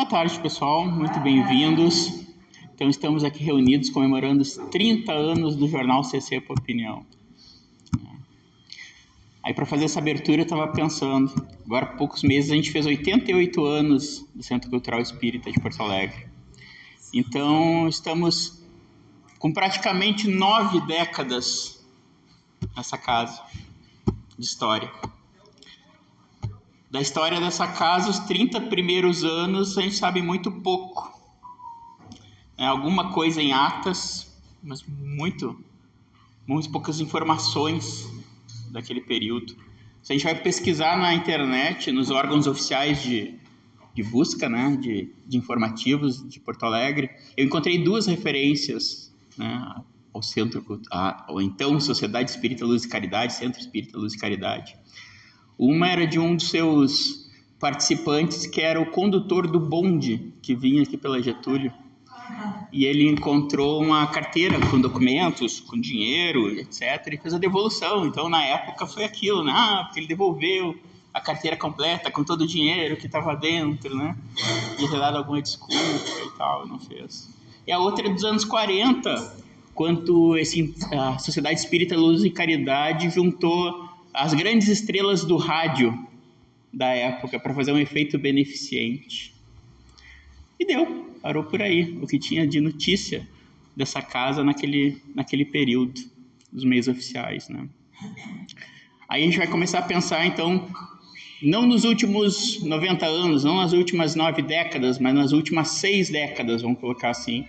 Boa tarde, pessoal. Muito bem-vindos. Então, estamos aqui reunidos comemorando os 30 anos do jornal CC por Opinião. Aí, para fazer essa abertura, eu estava pensando, agora há poucos meses a gente fez 88 anos do Centro Cultural Espírita de Porto Alegre. Então, estamos com praticamente 9 décadas nessa casa de história. Da história dessa casa, os 30 primeiros anos, a gente sabe muito pouco. Alguma coisa em atas, mas muito poucas informações daquele período. Se a gente vai pesquisar na internet, nos órgãos oficiais de busca, né, de informativos de Porto Alegre, eu encontrei 2 referências, né, ao Centro, ou então Sociedade Espírita Luz e Caridade, Centro Espírita Luz e Caridade. Uma era de um dos seus participantes, que era o condutor do bonde que vinha aqui pela Getúlio. E ele encontrou uma carteira com documentos, com dinheiro, etc. E fez a devolução. Então, na época, foi aquilo, né? Porque ele devolveu a carteira completa com todo o dinheiro que estava dentro, né? E ter dado alguma desculpa e tal, não fez. E a outra é dos anos 40, quando a Sociedade Espírita Luz e Caridade juntou as grandes estrelas do rádio da época para fazer um efeito beneficente. E deu, parou por aí, o que tinha de notícia dessa casa naquele período, dos meios oficiais, né? Aí a gente vai começar a pensar, então, não nos últimos 90 anos, não nas últimas 9 décadas, mas nas últimas 6 décadas, vamos colocar assim.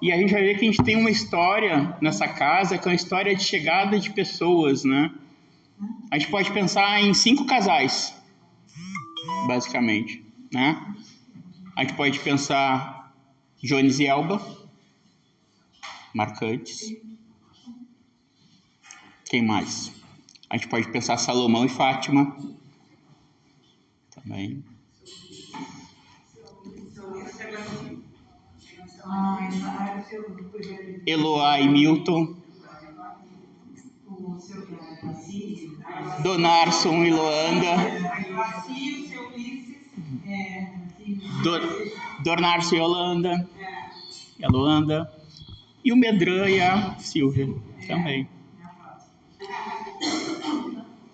E a gente vai ver que a gente tem uma história nessa casa, que é uma história de chegada de pessoas, né? A gente pode pensar em 5 casais, basicamente, né? A gente pode pensar Jones e Elba, marcantes. Quem mais? A gente pode pensar Salomão e Fátima, também. Eloá e Milton. Donarson e Loanda. Dornarson e Holanda. E a Loanda. E o Medran e a Silvia também.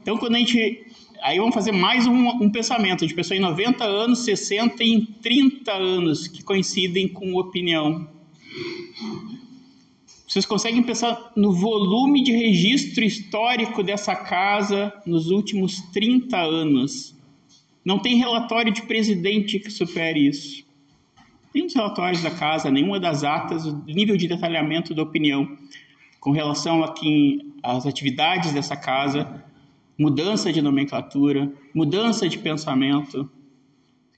Então, quando a gente... Aí vamos fazer mais um pensamento. A gente pensou em 90 anos, 60 e em 30 anos, que coincidem com opinião. Vocês conseguem pensar no volume de registro histórico dessa casa nos últimos 30 anos? Não tem relatório de presidente que supere isso. Nenhum dos relatórios da casa, nenhuma das atas, o nível de detalhamento da opinião com relação às atividades dessa casa, mudança de nomenclatura, mudança de pensamento,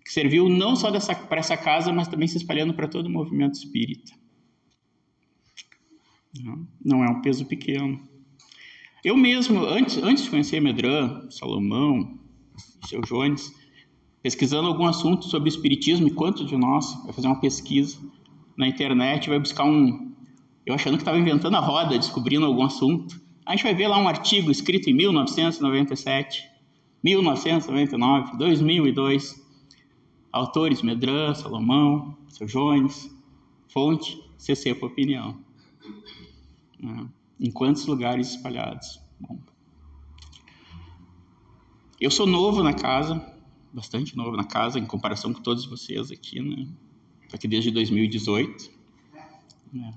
que serviu não só para essa casa, mas também se espalhando para todo o movimento espírita. Não é um peso pequeno. Eu mesmo, antes de conhecer Medran, Salomão, seu Jones, pesquisando algum assunto sobre espiritismo, e quanto de nós vai fazer uma pesquisa na internet, vai buscar eu achando que estava inventando a roda, descobrindo algum assunto, a gente vai ver lá um artigo escrito em 1997, 1999, 2002, autores Medran, Salomão, seu Jones, fonte, CC por Opinião. Em quantos lugares espalhados? Bom. Eu sou novo na casa, bastante novo na casa, em comparação com todos vocês aqui, né? Estou aqui desde 2018. Né?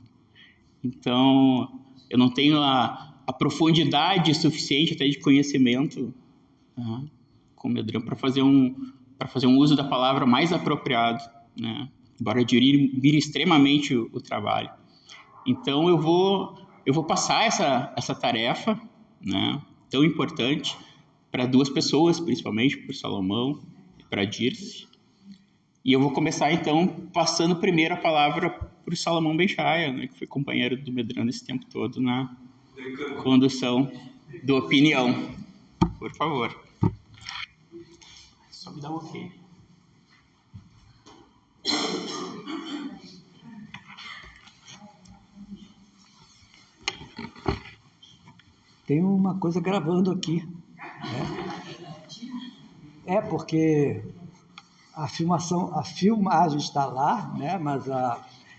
Então, eu não tenho a profundidade suficiente até de conhecimento, né, com o Medran para fazer um uso da palavra mais apropriado, né? Embora admire extremamente o trabalho. Então, eu vou passar essa tarefa, né, tão importante para 2 pessoas, principalmente para o Salomão e para a Dirce. E eu vou começar, então, passando primeiro a palavra para o Salomão Benchaia, né, que foi companheiro do Medran esse tempo todo na condução do Opinião. Por favor. Só me dá um ok. Tem uma coisa gravando aqui, né? Porque a filmagem está lá, né? Mas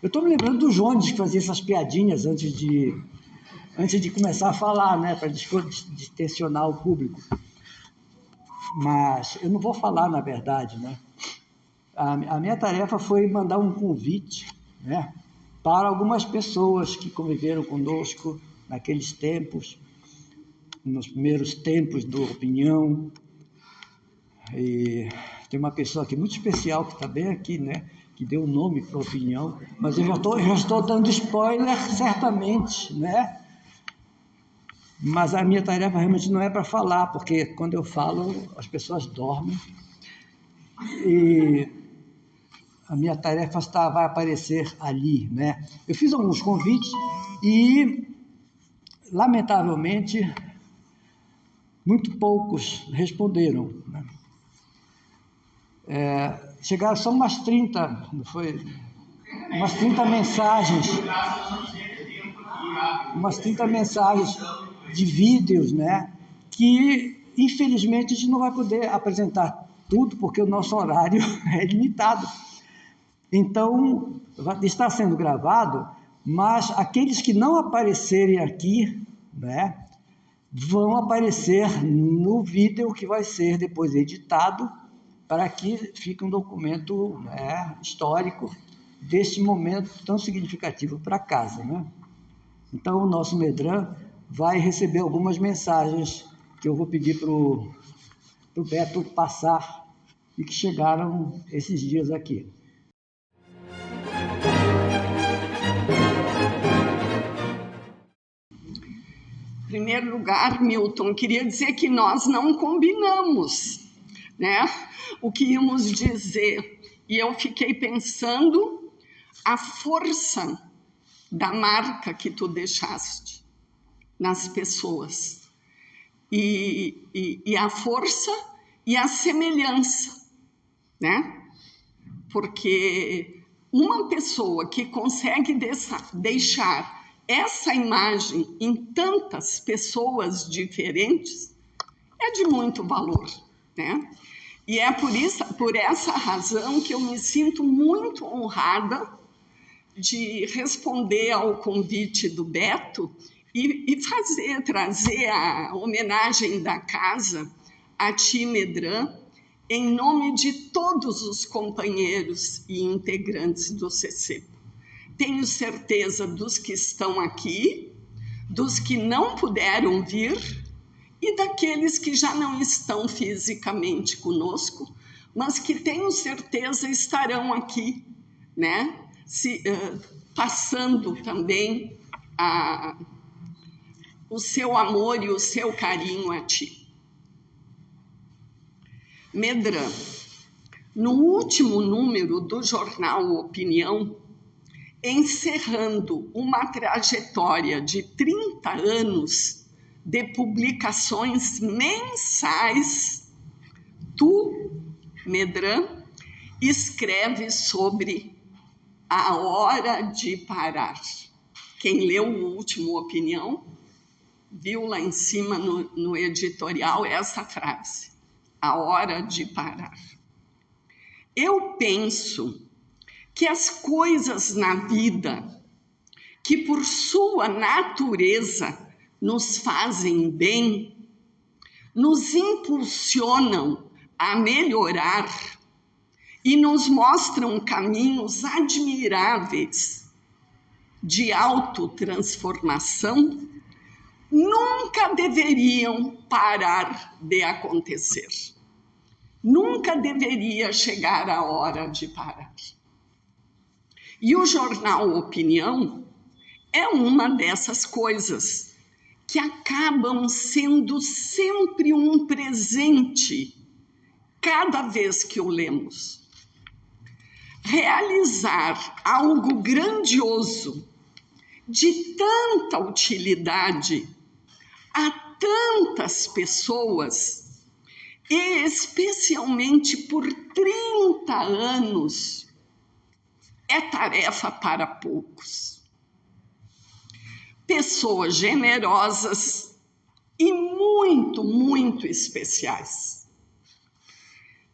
eu estou me lembrando do Jones que fazia essas piadinhas antes de começar a falar, né? Para distensionar o público. Mas eu não vou falar, na verdade, né? A minha tarefa foi mandar um convite, né? Para algumas pessoas que conviveram conosco naqueles tempos, nos primeiros tempos do Opinião. E tem uma pessoa aqui muito especial que está bem aqui, né? Que deu o nome para a Opinião, mas eu já estou dando spoiler, certamente, né? Mas a minha tarefa realmente não é para falar, porque quando eu falo, as pessoas dormem. E a minha tarefa vai aparecer ali, né? Eu fiz alguns convites e, lamentavelmente, muito poucos responderam, né? Chegaram só umas 30, não foi? Umas 30 mensagens. Umas 30 mensagens de vídeos, né? Que, infelizmente, a gente não vai poder apresentar tudo, porque o nosso horário é limitado. Então, está sendo gravado, mas aqueles que não aparecerem aqui, né? Vão aparecer no vídeo que vai ser depois editado, para que fique um documento, né, histórico deste momento tão significativo para casa, né? Então, o nosso Medran vai receber algumas mensagens que eu vou pedir para o Beto passar e que chegaram esses dias aqui. Em primeiro lugar, Milton, queria dizer que nós não combinamos, né, o que íamos dizer. E eu fiquei pensando a força da marca que tu deixaste nas pessoas. E a força e a semelhança, né? Porque uma pessoa que consegue deixar essa imagem em tantas pessoas diferentes é de muito valor, né? E é por essa razão que eu me sinto muito honrada de responder ao convite do Beto e trazer a homenagem da casa a ti, Medran, em nome de todos os companheiros e integrantes do CC. Tenho certeza dos que estão aqui, dos que não puderam vir e daqueles que já não estão fisicamente conosco, mas que tenho certeza estarão aqui, né? Passando também o seu amor e o seu carinho a ti. Medran, no último número do jornal Opinião, encerrando uma trajetória de 30 anos de publicações mensais, tu, Medran, escreve sobre a hora de parar. Quem leu o último Opinião viu lá em cima no editorial essa frase: a hora de parar. Eu penso que as coisas na vida que por sua natureza nos fazem bem, nos impulsionam a melhorar e nos mostram caminhos admiráveis de autotransformação, nunca deveriam parar de acontecer. Nunca deveria chegar a hora de parar. E o jornal Opinião é uma dessas coisas que acabam sendo sempre um presente cada vez que o lemos. Realizar algo grandioso, de tanta utilidade a tantas pessoas, e especialmente por 30 anos, é tarefa para poucos. Pessoas generosas e muito, muito especiais.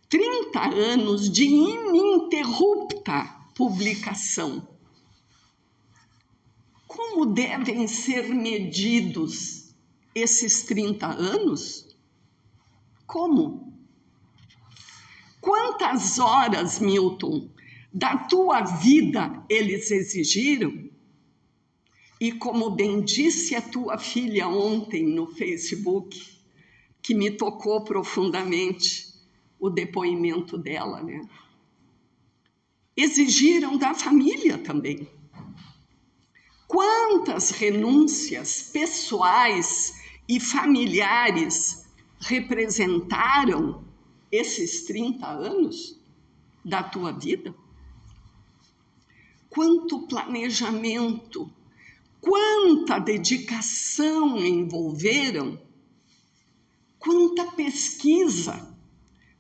30 anos de ininterrupta publicação. Como devem ser medidos esses 30 anos? Como? Quantas horas, Milton, da tua vida eles exigiram? E como bem disse a tua filha ontem no Facebook, que me tocou profundamente o depoimento dela, né? Exigiram da família também. Quantas renúncias pessoais e familiares representaram esses 30 anos da tua vida? Quanto planejamento, quanta dedicação envolveram, quanta pesquisa,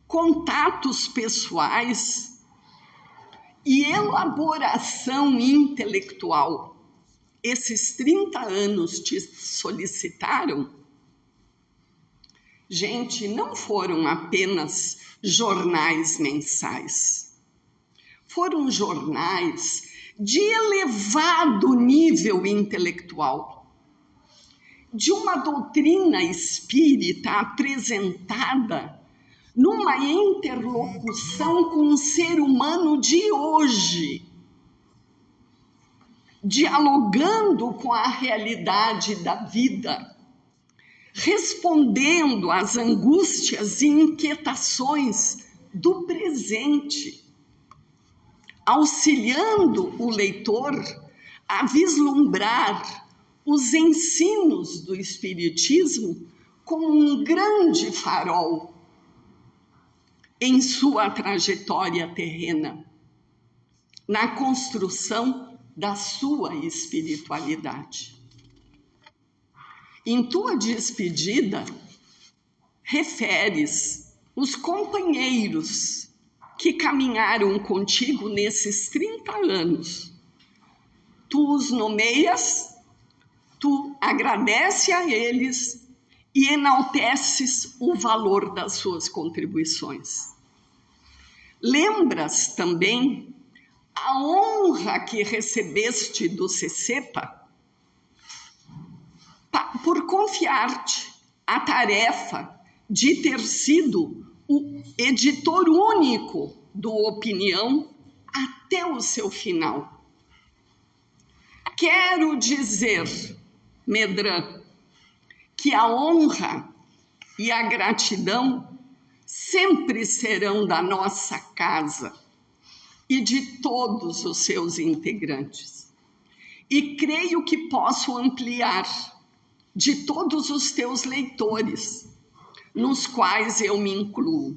contatos pessoais e elaboração intelectual esses 30 anos te solicitaram? Gente, não foram apenas jornais mensais. Foram jornais de elevado nível intelectual, de uma doutrina espírita apresentada numa interlocução com o ser humano de hoje, dialogando com a realidade da vida, respondendo às angústias e inquietações do presente, auxiliando o leitor a vislumbrar os ensinos do Espiritismo como um grande farol em sua trajetória terrena, na construção da sua espiritualidade. Em tua despedida, referes os companheiros que caminharam contigo nesses 30 anos. Tu os nomeias, tu agradece a eles e enalteces o valor das suas contribuições. Lembras também a honra que recebeste do CECEPA por confiar-te a tarefa de ter sido o editor único do Opinião até o seu final. Quero dizer, Medran, que a honra e a gratidão sempre serão da nossa casa e de todos os seus integrantes. E creio que posso ampliar de todos os teus leitores, nos quais eu me incluo.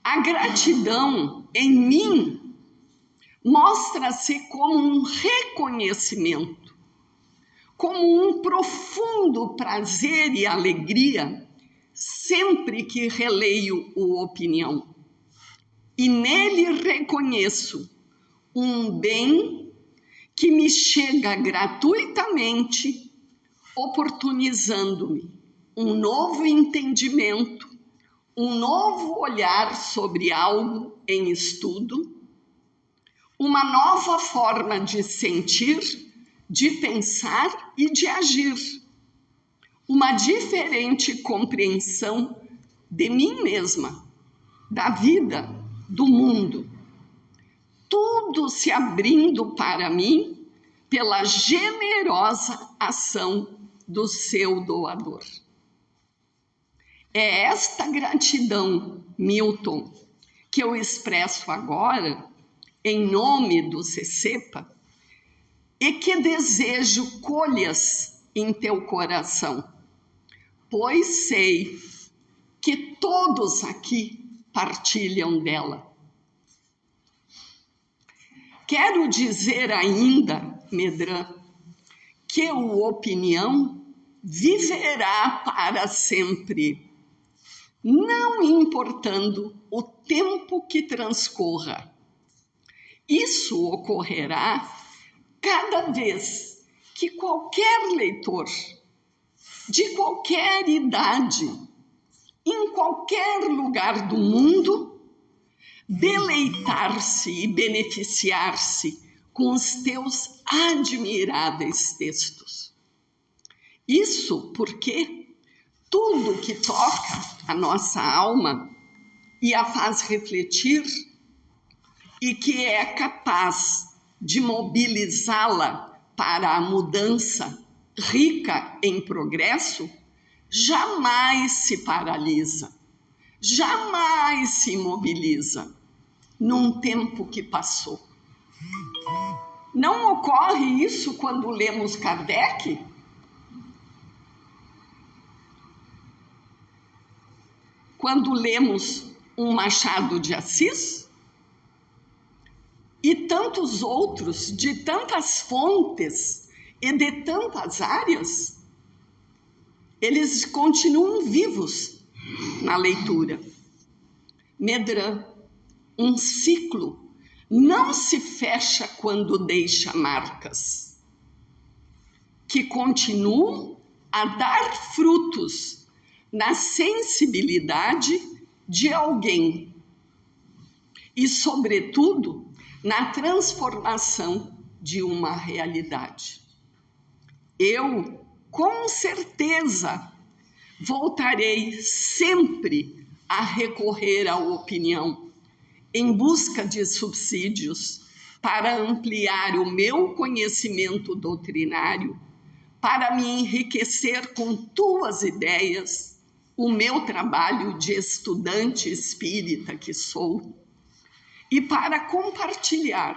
A gratidão em mim mostra-se como um reconhecimento, como um profundo prazer e alegria sempre que releio o Opinião. E nele reconheço um bem que me chega gratuitamente, oportunizando-me um novo entendimento, um novo olhar sobre algo em estudo, uma nova forma de sentir, de pensar e de agir, uma diferente compreensão de mim mesma, da vida, do mundo. Tudo se abrindo para mim pela generosa ação do seu doador. É esta gratidão, Milton, que eu expresso agora, em nome do CECEPA, e que desejo colhas em teu coração, pois sei que todos aqui partilham dela. Quero dizer ainda, Medran, que o Opinião viverá para sempre, não importando o tempo que transcorra. Isso ocorrerá cada vez que qualquer leitor, de qualquer idade, em qualquer lugar do mundo, deleitar-se e beneficiar-se com os teus admiráveis textos. Isso porque tudo que toca a nossa alma e a faz refletir e que é capaz de mobilizá-la para a mudança rica em progresso, jamais se paralisa, jamais se imobiliza num tempo que passou. Não ocorre isso quando lemos Kardec? Quando lemos um Machado de Assis? E tantos outros, de tantas fontes e de tantas áreas, eles continuam vivos na leitura. Medrã, um ciclo não se fecha quando deixa marcas, que continuam a dar frutos na sensibilidade de alguém e, sobretudo, na transformação de uma realidade. Eu, com certeza, voltarei sempre a recorrer à opinião, em busca de subsídios para ampliar o meu conhecimento doutrinário, para me enriquecer com tuas ideias, o meu trabalho de estudante espírita que sou, e para compartilhar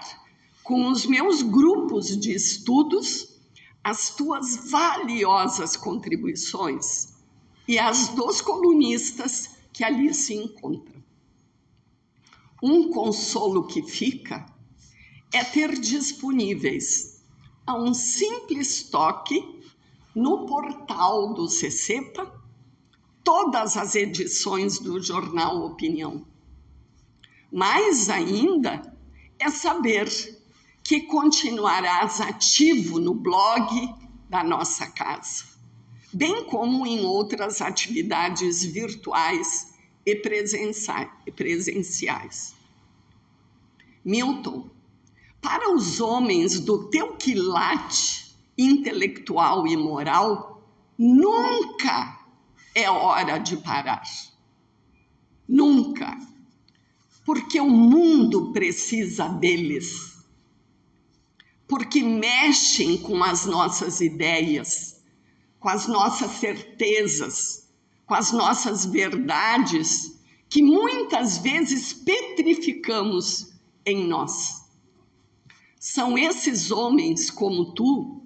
com os meus grupos de estudos as tuas valiosas contribuições e as dos colunistas que ali se encontram. Um consolo que fica é ter disponíveis a um simples toque no portal do CCEPA todas as edições do jornal Opinião. Mais ainda é saber que continuarás ativo no blog da nossa casa, bem como em outras atividades virtuais e presenciais. Milton, para os homens do teu quilate intelectual e moral, nunca é hora de parar. Nunca. Porque o mundo precisa deles. Porque mexem com as nossas ideias, com as nossas certezas, com as nossas verdades, que muitas vezes petrificamos em nós. São esses homens como tu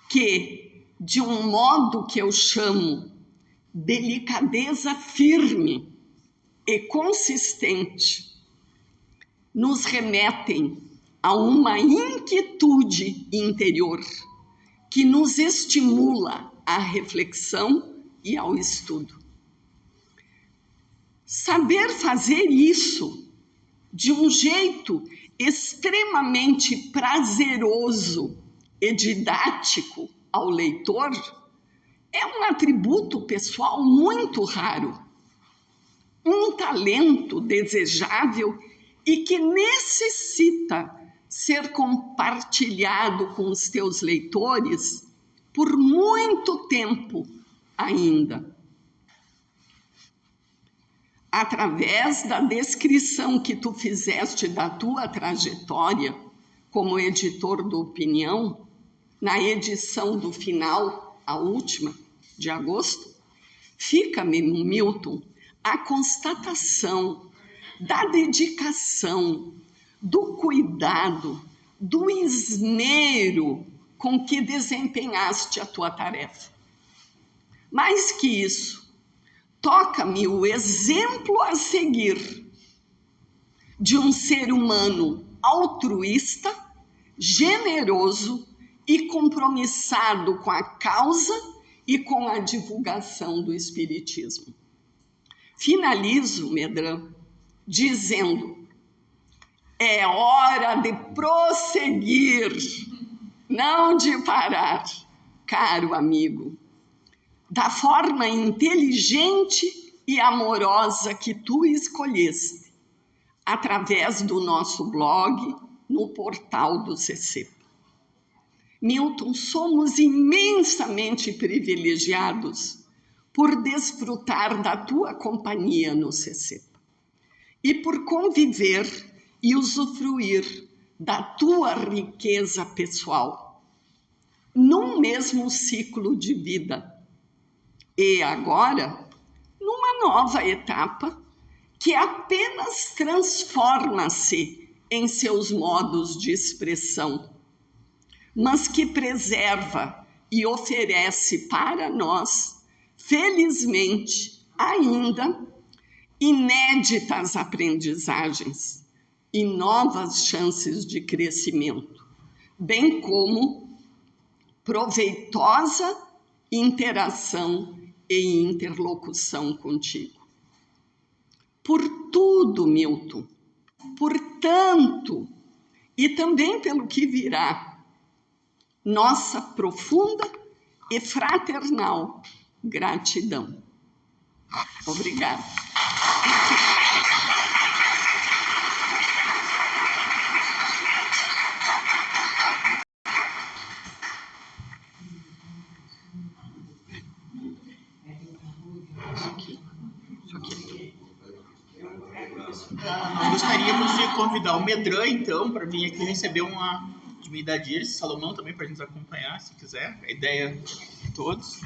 que, de um modo que eu chamo delicadeza firme e consistente, nos remetem a uma inquietude interior que nos estimula à reflexão e ao estudo. Saber fazer isso de um jeito extremamente prazeroso e didático ao leitor é um atributo pessoal muito raro, um talento desejável e que necessita ser compartilhado com os teus leitores por muito tempo ainda. Através da descrição que tu fizeste da tua trajetória como editor do Opinião, na edição do final, a última, de agosto, fica-me, Milton, a constatação da dedicação, do cuidado, do esmero com que desempenhaste a tua tarefa. Mais que isso, toca-me o exemplo a seguir de um ser humano altruísta, generoso e compromissado com a causa e com a divulgação do Espiritismo. Finalizo, Medrã, dizendo: é hora de prosseguir, não de parar, caro amigo, da forma inteligente e amorosa que tu escolheste, através do nosso blog no portal do CCEPA. Milton, somos imensamente privilegiados por desfrutar da tua companhia no CCEPA e por conviver e usufruir da tua riqueza pessoal num mesmo ciclo de vida. E agora, numa nova etapa que apenas transforma-se em seus modos de expressão, mas que preserva e oferece para nós, felizmente, ainda inéditas aprendizagens e novas chances de crescimento, bem como proveitosa interação e interlocução contigo. Por tudo, Milton, por tanto, e também pelo que virá, nossa profunda e fraternal gratidão. Obrigada. Nós gostaríamos de convidar o Medran, então, para vir aqui receber uma divindade deles, Salomão também, para a gente acompanhar, se quiser. A ideia de todos.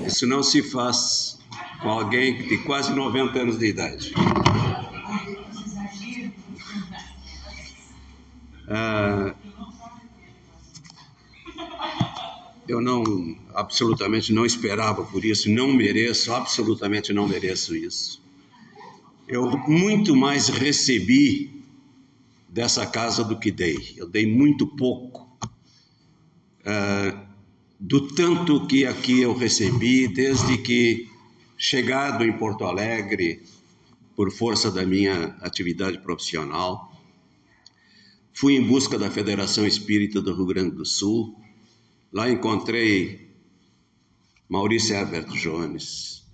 Isso não se faz com alguém de quase 90 anos de idade. Eu absolutamente não esperava por isso, não mereço, absolutamente não mereço isso. Eu muito mais recebi dessa casa do que dei. Eu dei muito pouco do tanto que aqui eu recebi desde que, chegado em Porto Alegre, por força da minha atividade profissional, fui em busca da Federação Espírita do Rio Grande do Sul. Lá encontrei Maurício Herbert Jones,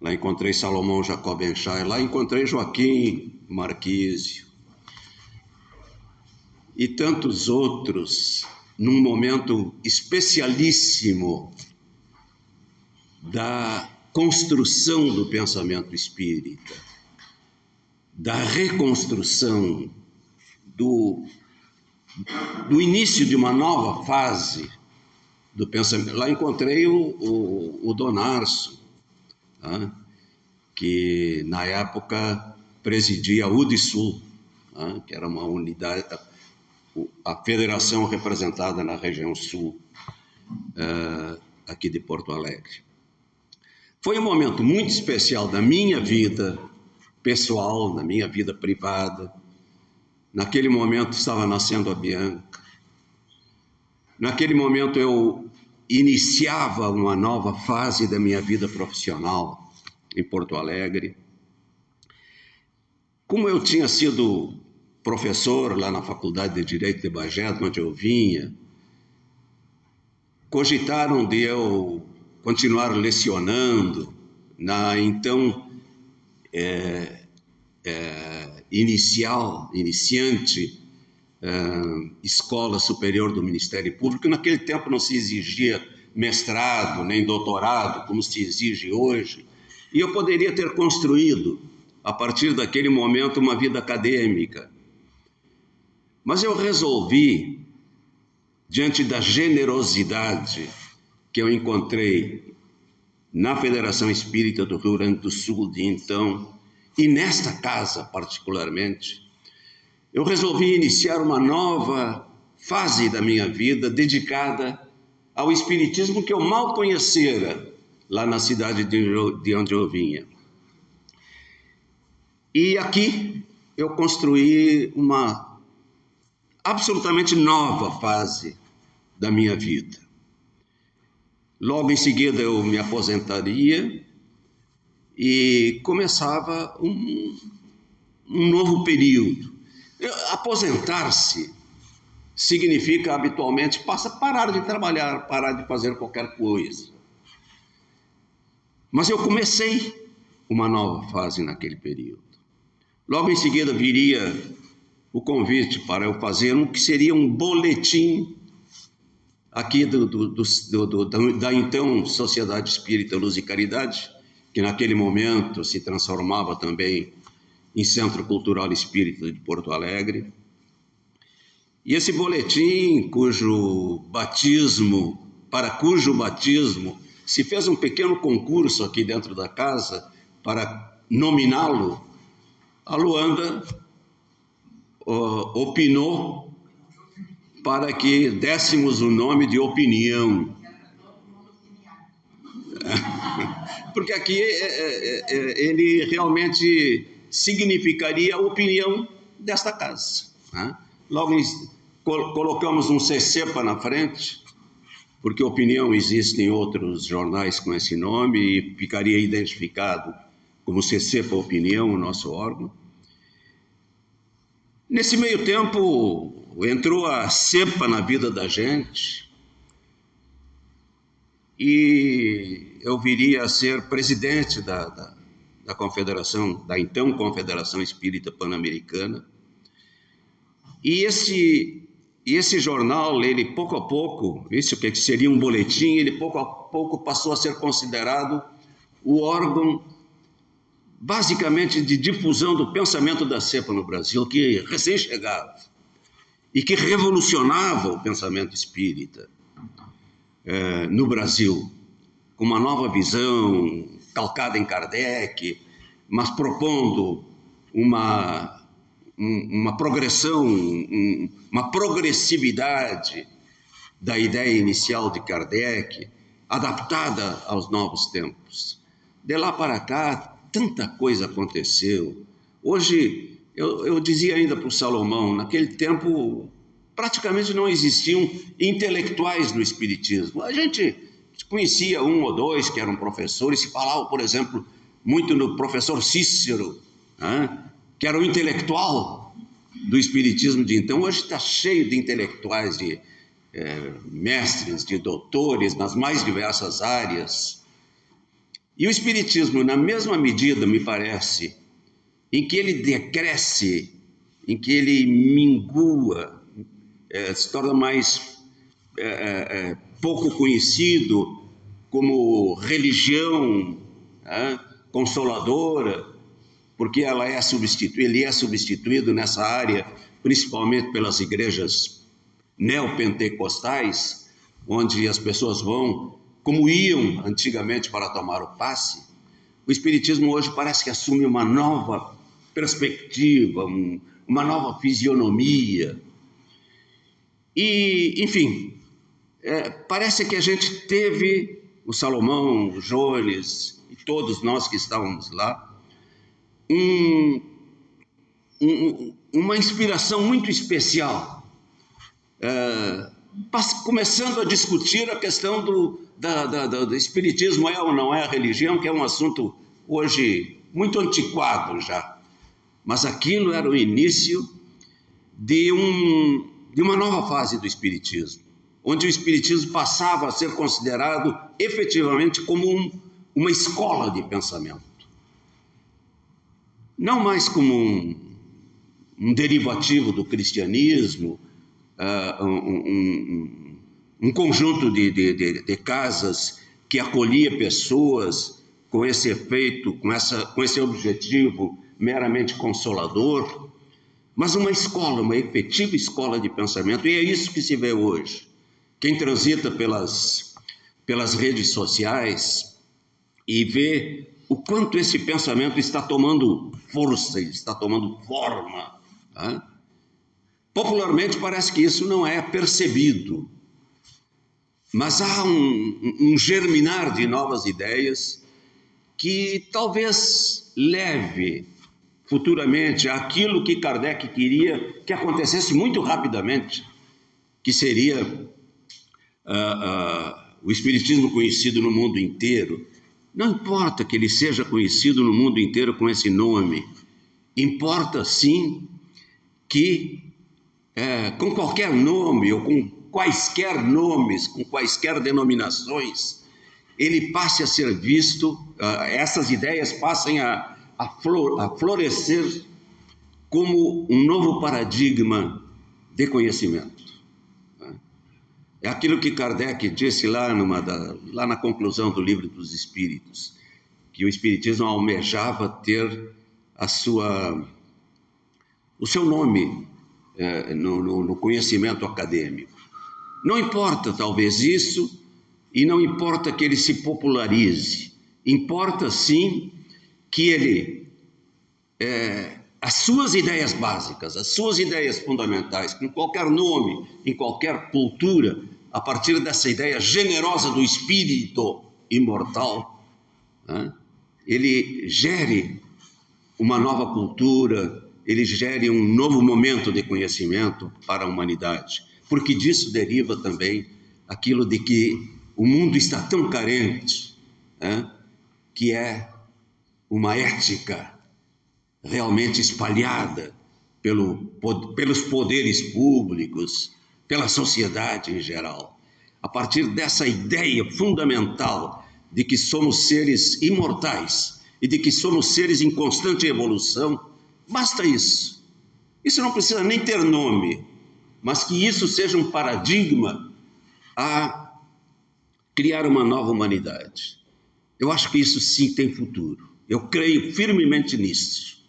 lá encontrei Salomão Jacob Enchai, lá encontrei Joaquim Marquísio e tantos outros, num momento especialíssimo da construção do pensamento espírita, da reconstrução, do início de uma nova fase do pensamento. Lá encontrei o Donarço, que na época presidia a UDSul, que era uma unidade, a federação representada na região sul, aqui de Porto Alegre. Foi um momento muito especial da minha vida pessoal, da minha vida privada. Naquele momento estava nascendo a Bianca. Naquele momento eu iniciava uma nova fase da minha vida profissional em Porto Alegre. Como eu tinha sido professor lá na Faculdade de Direito de Bagé, onde eu vinha, cogitaram de eu continuar lecionando na então iniciante Escola Superior do Ministério Público. Naquele tempo não se exigia mestrado nem doutorado, como se exige hoje, e eu poderia ter construído, a partir daquele momento, uma vida acadêmica. Mas eu resolvi, diante da generosidade que eu encontrei na Federação Espírita do Rio Grande do Sul de então, e nesta casa particularmente, eu resolvi iniciar uma nova fase da minha vida dedicada ao espiritismo que eu mal conhecera lá na cidade de onde eu vinha. E aqui eu construí uma absolutamente nova fase da minha vida. Logo em seguida eu me aposentaria e começava um novo período. Aposentar-se significa habitualmente parar de trabalhar, parar de fazer qualquer coisa. Mas eu comecei uma nova fase naquele período. Logo em seguida viria o convite para eu fazer um que seria um boletim aqui da então Sociedade Espírita Luz e Caridade, que naquele momento se transformava também em Centro Cultural Espírita de Porto Alegre. E esse boletim, para cujo batismo se fez um pequeno concurso aqui dentro da casa para nominá-lo, a Luanda opinou para que dessemos o nome de Opinião. Porque aqui ele realmente significaria a opinião desta casa, né? Logo colocamos um CCPA na frente, porque Opinião existe em outros jornais com esse nome e ficaria identificado como CCPA Opinião, o nosso órgão. Nesse meio tempo, entrou a CEPA na vida da gente e eu viria a ser presidente da Confederação, da então Confederação Espírita Pan-Americana. E esse jornal, ele pouco a pouco, isso que seria um boletim, ele pouco a pouco passou a ser considerado o órgão basicamente de difusão do pensamento da CEPA no Brasil, que recém chegava e que revolucionava o pensamento espírita no Brasil, com uma nova visão calcada em Kardec, mas propondo uma progressão, uma progressividade da ideia inicial de Kardec, adaptada aos novos tempos. De lá para cá, tanta coisa aconteceu. Hoje, eu dizia ainda para o Salomão, naquele tempo praticamente não existiam intelectuais no espiritismo. A gente conhecia um ou dois que eram professores, se falava, por exemplo, muito no professor Cícero, né, que era o intelectual do espiritismo de então. Hoje está cheio de intelectuais, de mestres, de doutores nas mais diversas áreas. E o espiritismo, na mesma medida, me parece, em que ele decresce, em que ele mingua, se torna mais pouco conhecido como religião consoladora, porque ele é substituído nessa área, principalmente pelas igrejas neopentecostais, onde as pessoas vão, como iam antigamente para tomar o passe. O espiritismo hoje parece que assume uma nova perspectiva, uma nova fisionomia. E, enfim, parece que a gente teve, o Salomão, o Jones e todos nós que estávamos lá, uma inspiração muito especial, começando a discutir a questão do espiritismo é ou não é religião, que é um assunto hoje muito antiquado já, mas aquilo era o início de uma nova fase do espiritismo, onde o espiritismo passava a ser considerado efetivamente como uma escola de pensamento. Não mais como um derivativo do cristianismo, um conjunto de casas que acolhia pessoas com esse efeito, com esse objetivo meramente consolador, mas uma escola, uma efetiva escola de pensamento, e é isso que se vê hoje. Quem transita pelas redes sociais e vê o quanto esse pensamento está tomando força, está tomando forma, tá? Popularmente parece que isso não é percebido, mas há um germinar de novas ideias que talvez leve futuramente aquilo que Kardec queria que acontecesse muito rapidamente, que seria o Espiritismo conhecido no mundo inteiro. Não importa que ele seja conhecido no mundo inteiro com esse nome, importa sim que com qualquer nome ou com quaisquer nomes, com quaisquer denominações, ele passe a ser visto, essas ideias passem a florescer como um novo paradigma de conhecimento. É aquilo que Kardec disse lá na conclusão do Livro dos Espíritos, que o Espiritismo almejava ter o seu nome no conhecimento acadêmico. Não importa talvez isso, e não importa que ele se popularize, importa sim que ele, as suas ideias básicas, as suas ideias fundamentais, com qualquer nome, em qualquer cultura, a partir dessa ideia generosa do espírito imortal, ele gere uma nova cultura, ele gere um novo momento de conhecimento para a humanidade, porque disso deriva também aquilo de que o mundo está tão carente, que é uma ética realmente espalhada pelos poderes públicos, pela sociedade em geral. A partir dessa ideia fundamental de que somos seres imortais e de que somos seres em constante evolução, basta isso. Isso não precisa nem ter nome, mas que isso seja um paradigma a criar uma nova humanidade. Eu acho que isso sim tem futuro. Eu creio firmemente nisso.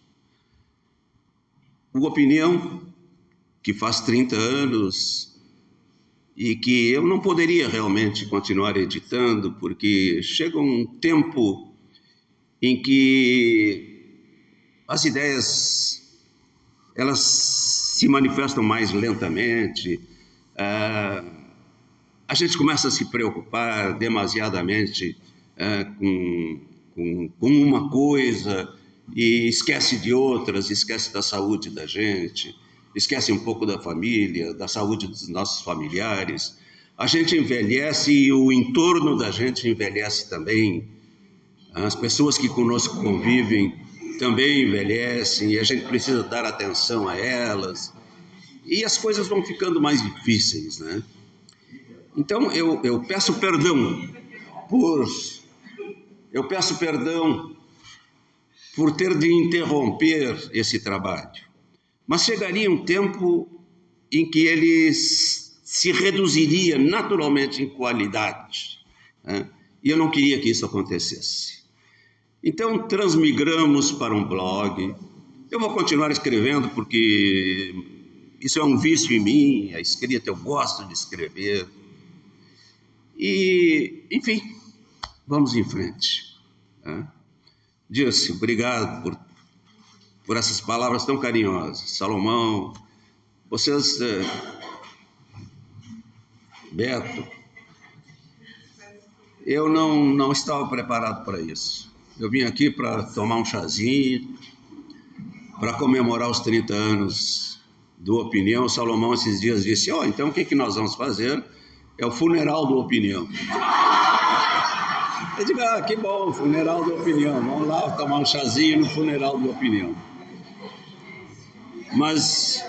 O Opinião, que faz 30 anos e que eu não poderia realmente continuar editando, porque chega um tempo em que as ideias elas se manifestam mais lentamente, a gente começa a se preocupar demasiadamente com uma coisa e esquece de outras, esquece da saúde da gente, esquece um pouco da família, da saúde dos nossos familiares. A gente envelhece e o entorno da gente envelhece também. As pessoas que conosco convivem também envelhecem e a gente precisa dar atenção a elas. E as coisas vão ficando mais difíceis, né? Então eu peço perdão por ter de interromper esse trabalho. Mas chegaria um tempo em que ele se reduziria naturalmente em qualidade, né? E eu não queria que isso acontecesse. Então transmigramos para um blog. Eu vou continuar escrevendo porque isso é um vício em mim, a escrita, eu gosto de escrever. E, enfim, vamos em frente. Dirce, obrigado por essas palavras tão carinhosas. Salomão, vocês, Beto, eu não estava preparado para isso. Eu vim aqui para tomar um chazinho, para comemorar os 30 anos do Opinião. O Salomão esses dias disse, então o que nós vamos fazer? É o funeral do Opinião. Eu digo, que bom, funeral do Opinião. Vamos lá tomar um chazinho no funeral do Opinião. Mas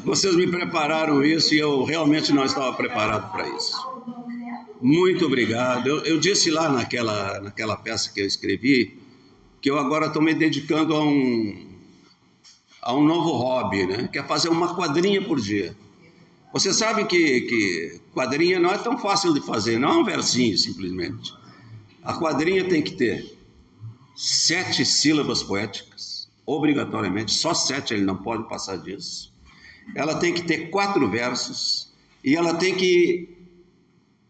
vocês me prepararam isso e eu realmente não estava preparado para isso. Muito obrigado. Eu disse lá naquela peça que eu escrevi que eu agora estou me dedicando a um novo hobby, né? Que é fazer uma quadrinha por dia. Você sabe que quadrinha não é tão fácil de fazer, não é um versinho simplesmente. A quadrinha tem que ter 7 sílabas poéticas, obrigatoriamente, só 7, ele não pode passar disso. Ela tem que ter 4 versos e ela tem que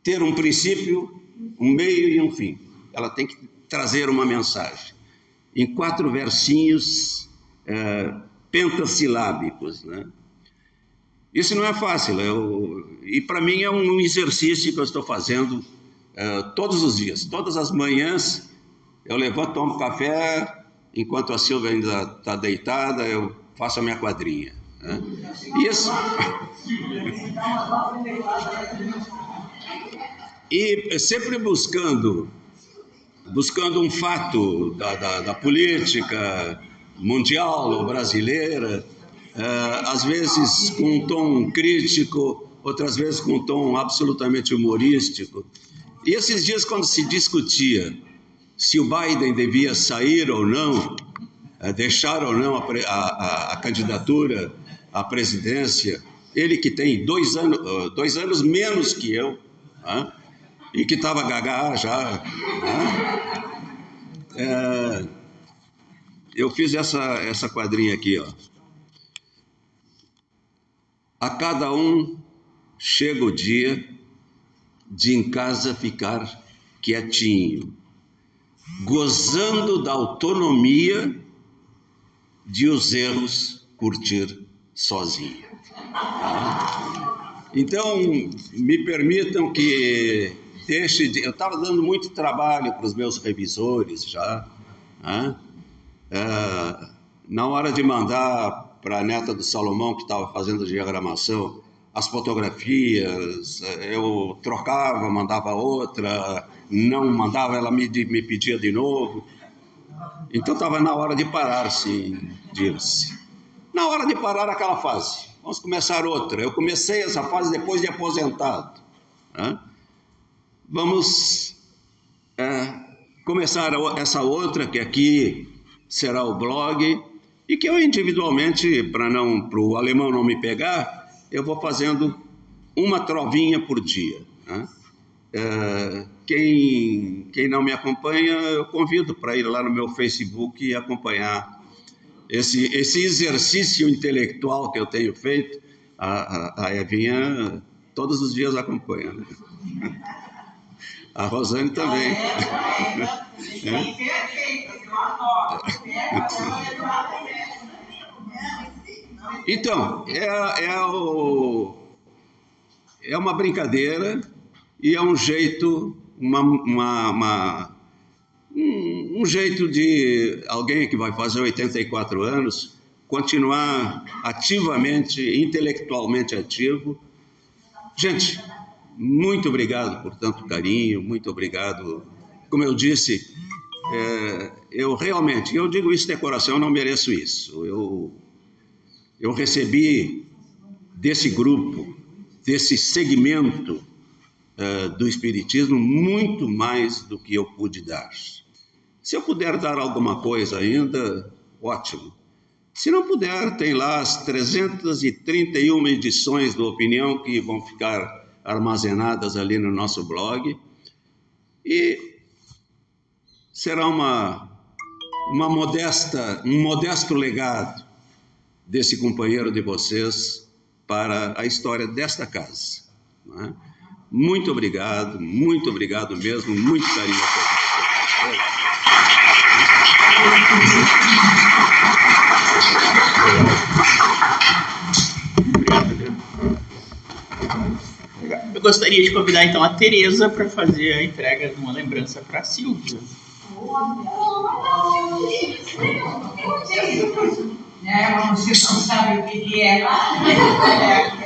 ter um princípio, um meio e um fim. Ela tem que trazer uma mensagem em 4 versinhos pentasilábicos, né? Isso não é fácil, e para mim é um exercício que eu estou fazendo todos os dias. Todas as manhãs eu levanto, tomo café, enquanto a Silvia ainda está deitada, eu faço a minha quadrinha, né? Isso. E sempre buscando um fato da política mundial ou brasileira, às vezes com um tom crítico, outras vezes com um tom absolutamente humorístico. E esses dias, quando se discutia se o Biden devia sair ou não, deixar ou não a candidatura à presidência, ele que tem 2 anos menos que eu, e que estava gagá já, eu fiz essa quadrinha aqui, ó. A cada um chega o dia de em casa ficar quietinho, gozando da autonomia de os erros curtir sozinho. Então, me permitam que eu estava dando muito trabalho para os meus revisores já, na hora de mandar para a neta do Salomão, que estava fazendo diagramação, as fotografias, eu trocava, mandava outra, não mandava, ela me pedia de novo. Então estava na hora de parar, sim, diz. Na hora de parar aquela fase. Vamos começar outra. Eu comecei essa fase depois de aposentado. Vamos começar essa outra, que aqui será o blog, e que eu individualmente, para o alemão não me pegar, eu vou fazendo uma trovinha por dia, né? Quem não me acompanha, eu convido para ir lá no meu Facebook e acompanhar esse exercício intelectual que eu tenho feito. A Evinha todos os dias acompanha, né? A Rosane também. Então, é uma brincadeira e é um jeito, um jeito de alguém que vai fazer 84 anos continuar ativamente, intelectualmente ativo. Gente, muito obrigado por tanto carinho, muito obrigado. Como eu disse, eu digo isso de coração, eu não mereço isso. Eu recebi desse grupo, desse segmento do Espiritismo, muito mais do que eu pude dar. Se eu puder dar alguma coisa ainda, ótimo. Se não puder, tem lá as 331 edições do Opinião que vão ficar armazenadas ali no nosso blog. E será um modesto legado desse companheiro de vocês para a história desta casa, não é? Muito obrigado mesmo, muito carinho a todos. Eu gostaria de convidar então a Tereza para fazer a entrega de uma lembrança para a Silvia. Vocês não sabem o que é.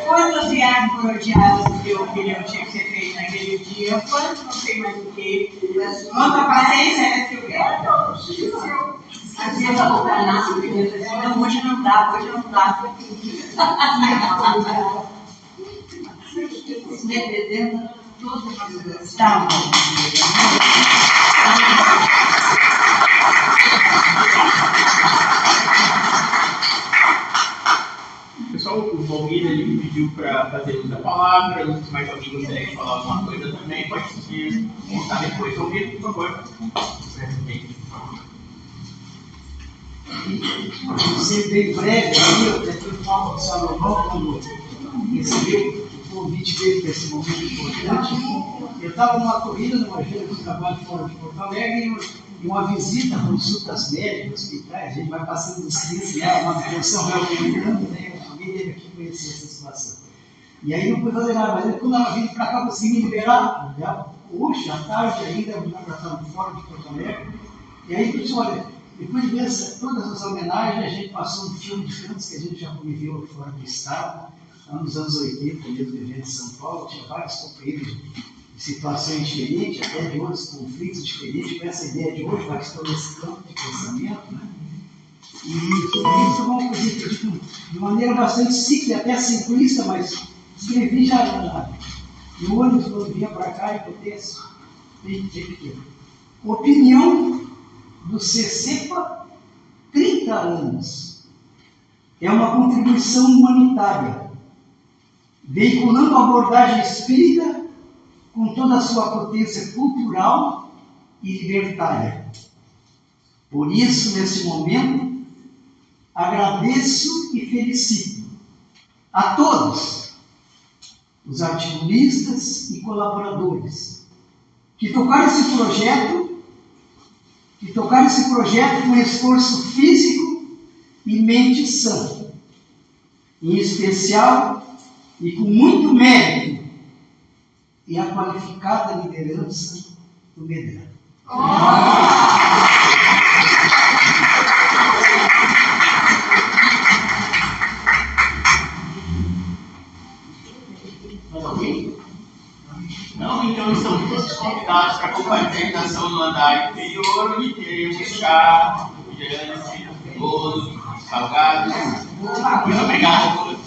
Quantas viagens coroteadas que o filho tinha que ser feito naquele dia? Quantos não sei mais o que? Quanta paciência é que eu quero? Às vezes eu vou dar nada, hoje não dá. Se representa todas as coisas. Tá bom. Querido, ele me pediu para fazer uso da palavra. Se mais alguém gostaria de falar alguma coisa também, pode se montar depois. Ouvir, por favor. Ser bem breve, eu falo com o Salomão, quando recebeu o convite dele para esse momento importante. Eu estava numa corrida, numa agenda de trabalho fora de Porto Alegre, e uma visita, consultas médicas, hospitais, a gente vai passando dos 15 anos, uma depressão aumentando, né? Alguém teve que conhecer essa situação. E aí não pude fazer nada, mas quando ela vindo para cá, eu consegui me liberar, hoje, à tarde ainda, eu estava fora de Porto Alegre, e aí eu disse, olha, depois de ver todas as homenagens, a gente passou um filme de cantos que a gente já conviveu fora do estado, lá nos anos 80, mesmo vivendo em São Paulo, tinha vários companheiros de situações diferentes, até de outros conflitos diferentes, com essa ideia de hoje, vai estar nesse campo de pensamento, né? E isso foi uma coisa que eu digo de maneira bastante simples, até simplista, mas escrevi já no ônibus quando vinha para cá e botei esse pequeno. Opinião do CCEPA, 30 anos. É uma contribuição humanitária, veiculando a abordagem espírita com toda a sua potência cultural e libertária. Por isso, nesse momento, agradeço e felicito a todos os articulistas e colaboradores que tocaram esse projeto com esforço físico e mente sã, em especial e com muito mérito e a qualificada liderança do Medrano. Não, então estão todos convidados para a confraternização no andar inferior e teremos chá, refrigerante, bolo, salgados. Muito obrigado a todos.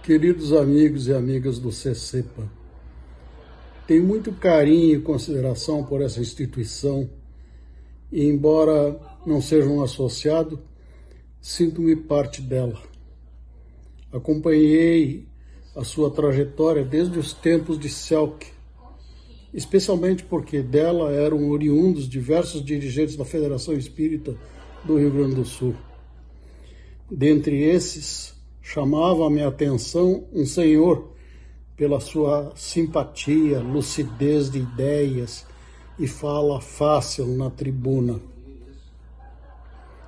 Queridos amigos e amigas do CCEPA, tenho muito carinho e consideração por essa instituição e, embora não seja um associado, sinto-me parte dela. Acompanhei a sua trajetória desde os tempos de Selk, especialmente porque dela eram oriundos diversos dirigentes da Federação Espírita do Rio Grande do Sul. Dentre esses, chamava a minha atenção um senhor pela sua simpatia, lucidez de ideias e fala fácil na tribuna.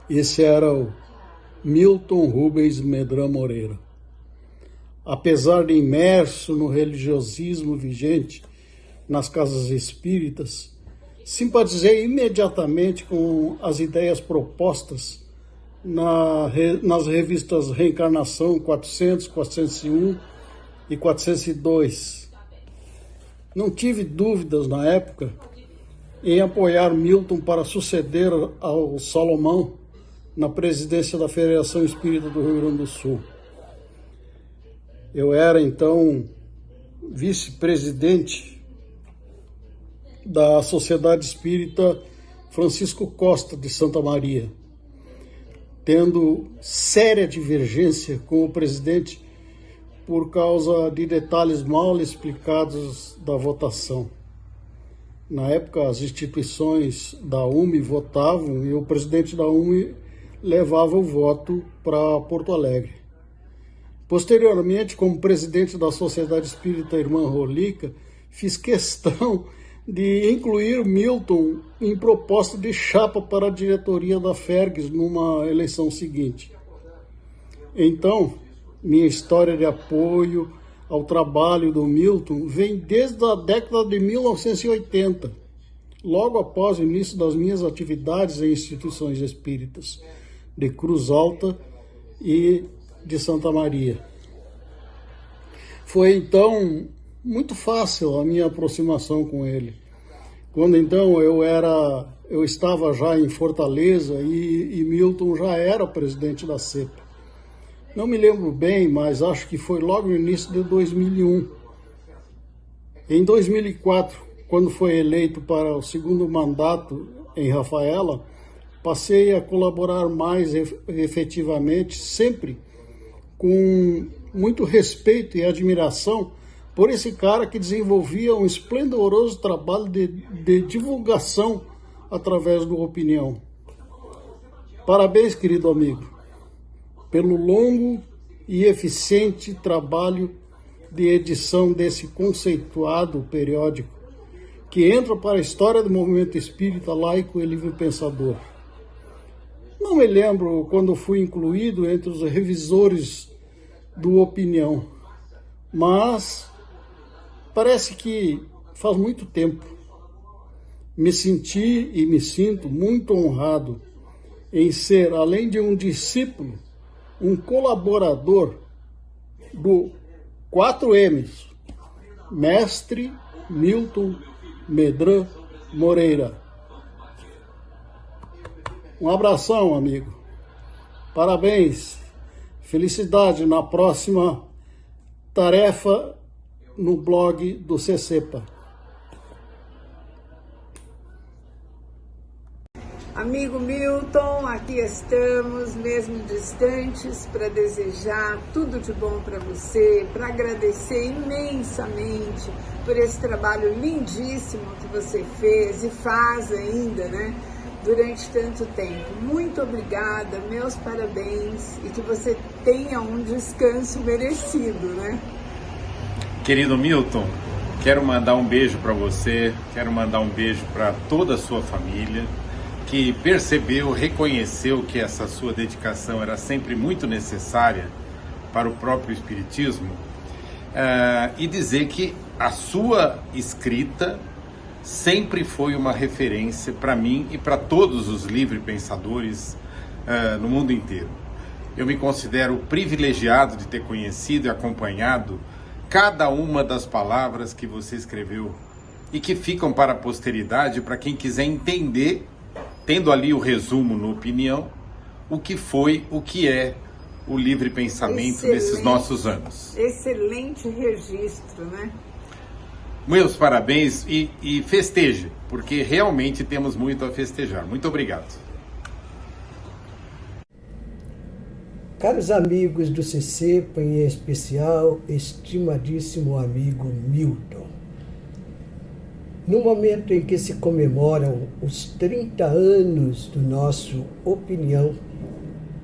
Esse era o Milton Rubens Medrano Moreira. Apesar de imerso no religiosismo vigente nas casas espíritas, simpatizei imediatamente com as ideias propostas nas revistas Reencarnação 400, 401 e 402. Não tive dúvidas na época em apoiar Milton para suceder ao Salomão na presidência da Federação Espírita do Rio Grande do Sul. Eu era, então, vice-presidente da Sociedade Espírita Francisco Costa de Santa Maria, tendo séria divergência com o presidente por causa de detalhes mal explicados da votação. Na época, as instituições da UME votavam e o presidente da UME levava o voto para Porto Alegre. Posteriormente, como presidente da Sociedade Espírita Irmã Rolica, fiz questão de incluir Milton em proposta de chapa para a diretoria da FERGS numa eleição seguinte. Então, minha história de apoio ao trabalho do Milton vem desde a década de 1980, logo após o início das minhas atividades em instituições espíritas de Cruz Alta e de Santa Maria. Foi então muito fácil a minha aproximação com ele. Quando então eu estava já em Fortaleza e Milton já era presidente da CEPA. Não me lembro bem, mas acho que foi logo no início de 2001. Em 2004, quando foi eleito para o segundo mandato em Rafaela, passei a colaborar mais efetivamente, sempre com muito respeito e admiração por esse cara que desenvolvia um esplendoroso trabalho de divulgação através do Opinião. Parabéns, querido amigo, pelo longo e eficiente trabalho de edição desse conceituado periódico, que entra para a história do movimento espírita laico e livre pensador. Não me lembro quando fui incluído entre os revisores do Opinião, mas parece que faz muito tempo. Me senti e me sinto muito honrado em ser, além de um discípulo, um colaborador do 4M's, Mestre Milton Medran Moreira. Um abração, amigo. Parabéns. Felicidade na próxima tarefa no blog do CCEPA. Amigo Milton, aqui estamos, mesmo distantes, para desejar tudo de bom para você, para agradecer imensamente por esse trabalho lindíssimo que você fez e faz ainda, né? Durante tanto tempo. Muito obrigada, meus parabéns e que você tenha um descanso merecido, né? Querido Milton, quero mandar um beijo para você, quero mandar um beijo para toda a sua família, que percebeu, reconheceu que essa sua dedicação era sempre muito necessária para o próprio Espiritismo, e dizer que a sua escrita sempre foi uma referência para mim e para todos os livres pensadores no mundo inteiro. Eu me considero privilegiado de ter conhecido e acompanhado cada uma das palavras que você escreveu e que ficam para a posteridade, para quem quiser entender, tendo ali o resumo no Opinião, o que foi, o que é o livre pensamento nesses nossos anos. Excelente registro, né? Meus parabéns e festeje, porque realmente temos muito a festejar. Muito obrigado. Caros amigos do CCEPA, em especial, estimadíssimo amigo Milton, no momento em que se comemoram os 30 anos do nosso Opinião,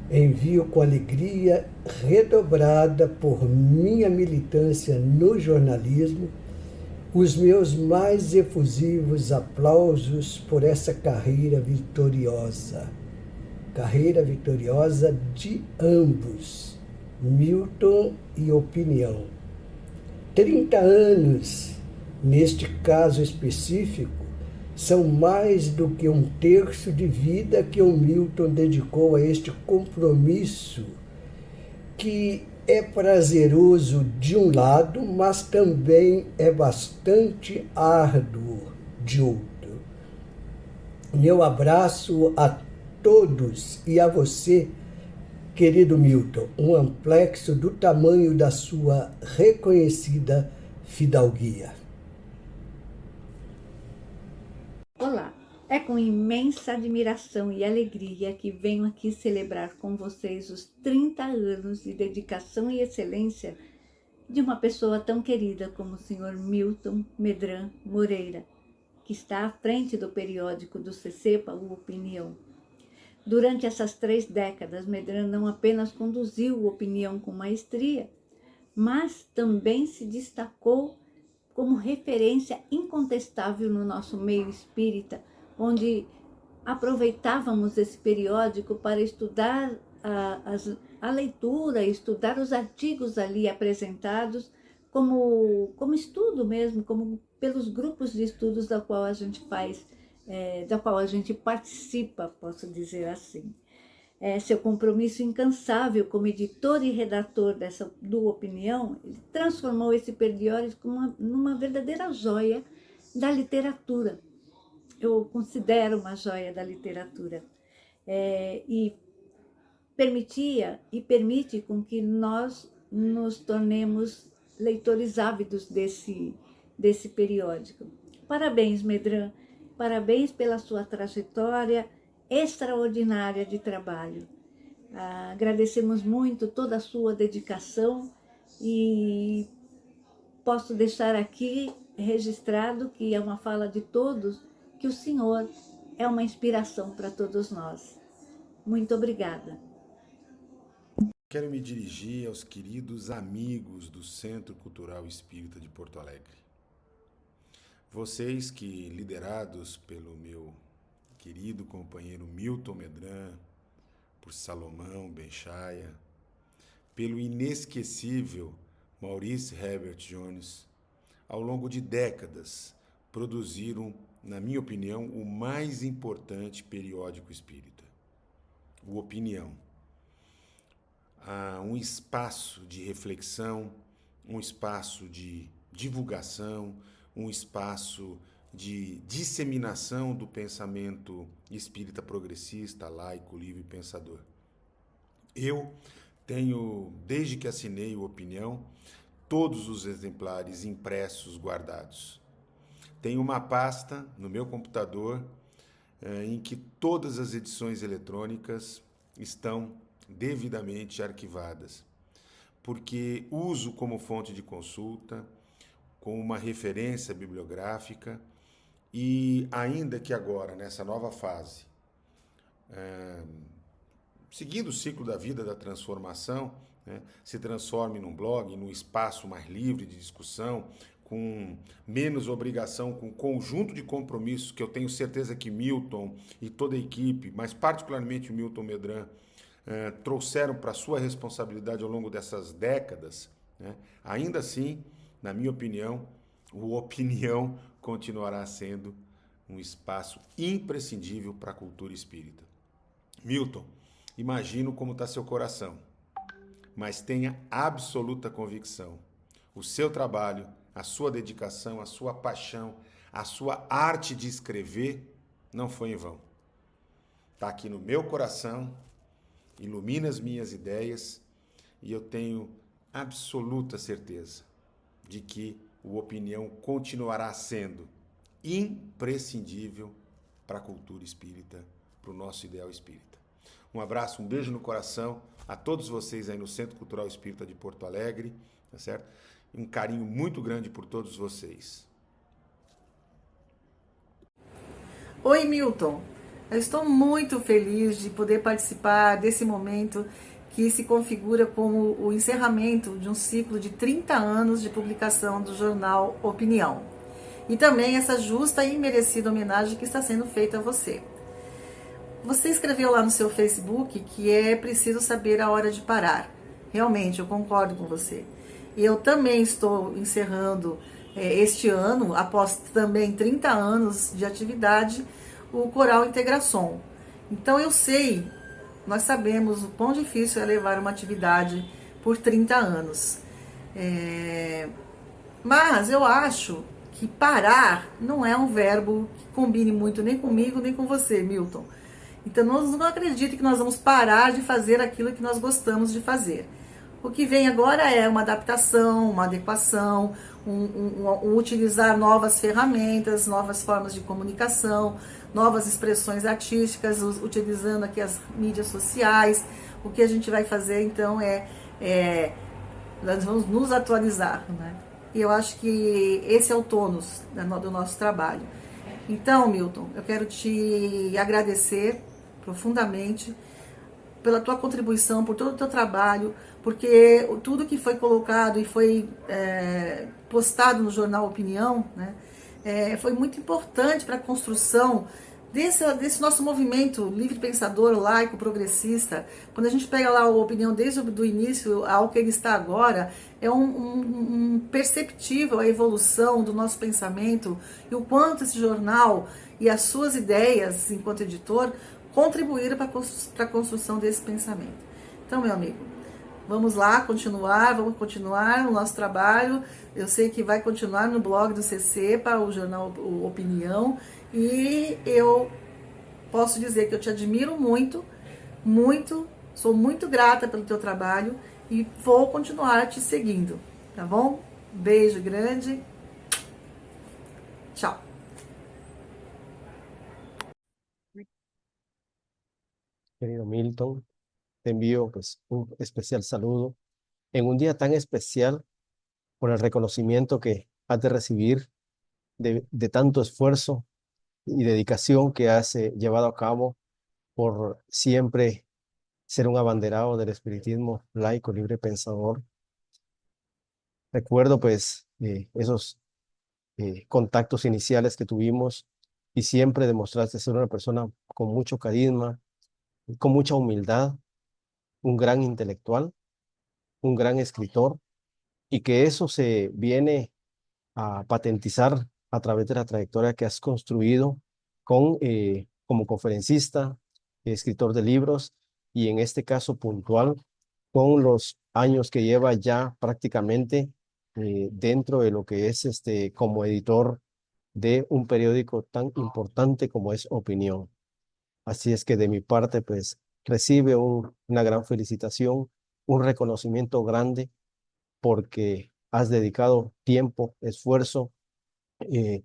envio com alegria redobrada por minha militância no jornalismo os meus mais efusivos aplausos por essa carreira vitoriosa de ambos, Milton e Opinião. 30 anos, neste caso específico, são mais do que um terço de vida que o Milton dedicou a este compromisso, que é prazeroso de um lado, mas também é bastante árduo de outro. Meu abraço a todos e a você, querido Milton, um amplexo do tamanho da sua reconhecida fidalguia. Olá, é com imensa admiração e alegria que venho aqui celebrar com vocês os 30 anos de dedicação e excelência de uma pessoa tão querida como o Sr. Milton Medran Moreira, que está à frente do periódico do CCEPA, o Opinião. Durante essas 3 décadas, Medran não apenas conduziu o Opinião com maestria, mas também se destacou como referência incontestável no nosso meio espírita, onde aproveitávamos esse periódico para estudar a leitura, estudar os artigos ali apresentados como estudo mesmo, como pelos grupos de estudos da qual a gente faz, da qual a gente participa, posso dizer assim. Seu compromisso incansável como editor e redator do Opinião, ele transformou esse periódico numa verdadeira joia da literatura. Eu considero uma joia da literatura. E permitia e permite com que nós nos tornemos leitores ávidos desse periódico. Parabéns, Medran. Parabéns pela sua trajetória extraordinária de trabalho. Agradecemos muito toda a sua dedicação e posso deixar aqui registrado que é uma fala de todos, que o senhor é uma inspiração para todos nós. Muito obrigada. Quero me dirigir aos queridos amigos do Centro Cultural Espírita de Porto Alegre. Vocês que, liderados pelo meu querido companheiro Milton Medran, por Salomão Benchaia, pelo inesquecível Maurice Herbert Jones, ao longo de décadas, produziram, na minha opinião, o mais importante periódico espírita, o Opinião. Há um espaço de reflexão, um espaço de divulgação, um espaço de disseminação do pensamento espírita progressista, laico, livre e pensador. Eu tenho, desde que assinei o Opinião, todos os exemplares impressos guardados. Tenho uma pasta no meu computador em que todas as edições eletrônicas estão devidamente arquivadas, porque uso como fonte de consulta, como uma referência bibliográfica e ainda que agora, nessa nova fase, seguindo o ciclo da vida, da transformação, né, se transforme num blog, num espaço mais livre de discussão, com menos obrigação, com um conjunto de compromissos que eu tenho certeza que Milton e toda a equipe, mas particularmente o Milton Medran, trouxeram para a sua responsabilidade ao longo dessas décadas, né, ainda assim, na minha opinião, o Opinião continuará sendo um espaço imprescindível para a cultura espírita. Milton, imagino como está seu coração, mas tenha absoluta convicção. O seu trabalho, a sua dedicação, a sua paixão, a sua arte de escrever não foi em vão. Está aqui no meu coração, ilumina as minhas ideias e eu tenho absoluta certeza de que o Opinião continuará sendo imprescindível para a cultura espírita, para o nosso ideal espírita. Um abraço, um beijo no coração a todos vocês aí no Centro Cultural Espírita de Porto Alegre, tá certo? Um carinho muito grande por todos vocês. Oi, Milton. Eu estou muito feliz de poder participar desse momento que se configura como o encerramento de um ciclo de 30 anos de publicação do jornal Opinião. E também essa justa e merecida homenagem que está sendo feita a você. Você escreveu lá no seu Facebook que é preciso saber a hora de parar. Realmente, eu concordo com você. E eu também estou encerrando este ano, após também 30 anos de atividade, o Coral Integração. Então eu sei, nós sabemos o quão difícil é levar uma atividade por 30 anos. Mas eu acho que parar não é um verbo que combine muito nem comigo, nem com você, Milton. Então não acredito que nós vamos parar de fazer aquilo que nós gostamos de fazer. O que vem agora é uma adaptação, uma adequação, utilizar novas ferramentas, novas formas de comunicação, novas expressões artísticas, utilizando aqui as mídias sociais. O que a gente vai fazer, então, nós vamos nos atualizar, né? E eu acho que esse é o tônus do nosso trabalho. Então, Milton, eu quero te agradecer profundamente pela tua contribuição, por todo o teu trabalho, porque tudo que foi colocado e foi postado no jornal Opinião, né, foi muito importante para a construção desse nosso movimento livre pensador, laico, progressista. Quando a gente pega lá a Opinião desde o início ao que ele está agora, é perceptível a evolução do nosso pensamento e o quanto esse jornal e as suas ideias, enquanto editor, contribuíram para a construção desse pensamento. Então, meu amigo, vamos lá, vamos continuar o nosso trabalho. Eu sei que vai continuar no blog do CC, para o jornal Opinião, e eu posso dizer que eu te admiro muito, muito, sou muito grata pelo teu trabalho e vou continuar te seguindo, tá bom? Beijo grande, tchau! Querido Milton, te envío pues un especial saludo en un día tan especial por el reconocimiento que has de recibir de tanto esfuerzo y dedicación que has llevado a cabo por siempre ser un abanderado del espiritismo laico, libre pensador. Recuerdo pues esos contactos iniciales que tuvimos y siempre demostraste ser una persona con mucho carisma, con mucha humildad, un gran intelectual, un gran escritor, y que eso se viene a patentizar a través de la trayectoria que has construido como conferencista, escritor de libros, y en este caso puntual, con los años que lleva ya prácticamente dentro de lo que es como editor de un periódico tan importante como es Opinión. Así es que de mi parte, pues recibe una gran felicitación, un reconocimiento grande porque has dedicado tiempo, esfuerzo. eh,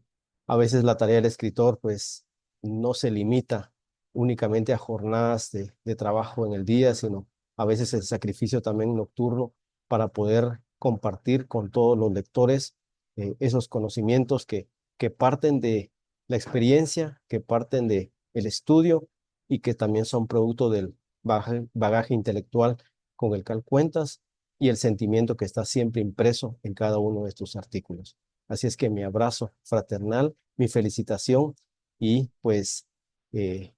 a veces la tarea del escritor, pues no se limita únicamente a jornadas de trabajo en el día, sino a veces el sacrificio también nocturno para poder compartir con todos los lectores esos conocimientos que parten de la experiencia, que parten de el estudio y que también son producto del bagaje intelectual con el cual cuentas y el sentimiento que está siempre impreso en cada uno de tus artículos. Así es que mi abrazo fraternal, mi felicitación y pues eh,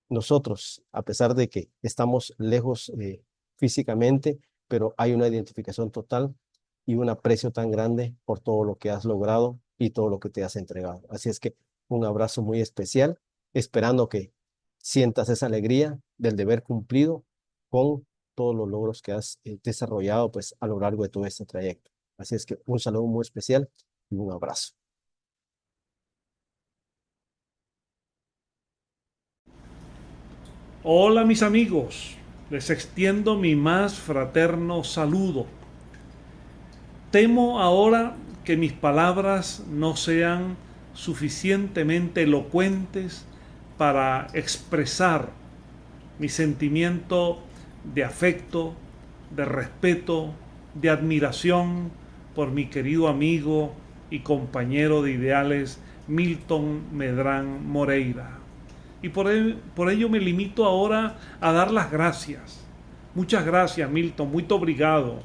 nosotros, a pesar de que estamos lejos físicamente, pero hay una identificación total y un aprecio tan grande por todo lo que has logrado y todo lo que te has entregado. Así es que un abrazo muy especial, esperando que sientas esa alegría del deber cumplido con todos los logros que has desarrollado pues a lo largo de todo este trayecto. Así es que un saludo muy especial y un abrazo. Hola mis amigos, les extiendo mi más fraterno saludo. Temo ahora que mis palabras no sean suficientemente elocuentes para expresar mi sentimiento de afecto, de respeto, de admiración por mi querido amigo y compañero de ideales Milton Medrán Moreira. Y por ello me limito ahora a dar las gracias. Muchas gracias, Milton, muy obrigado.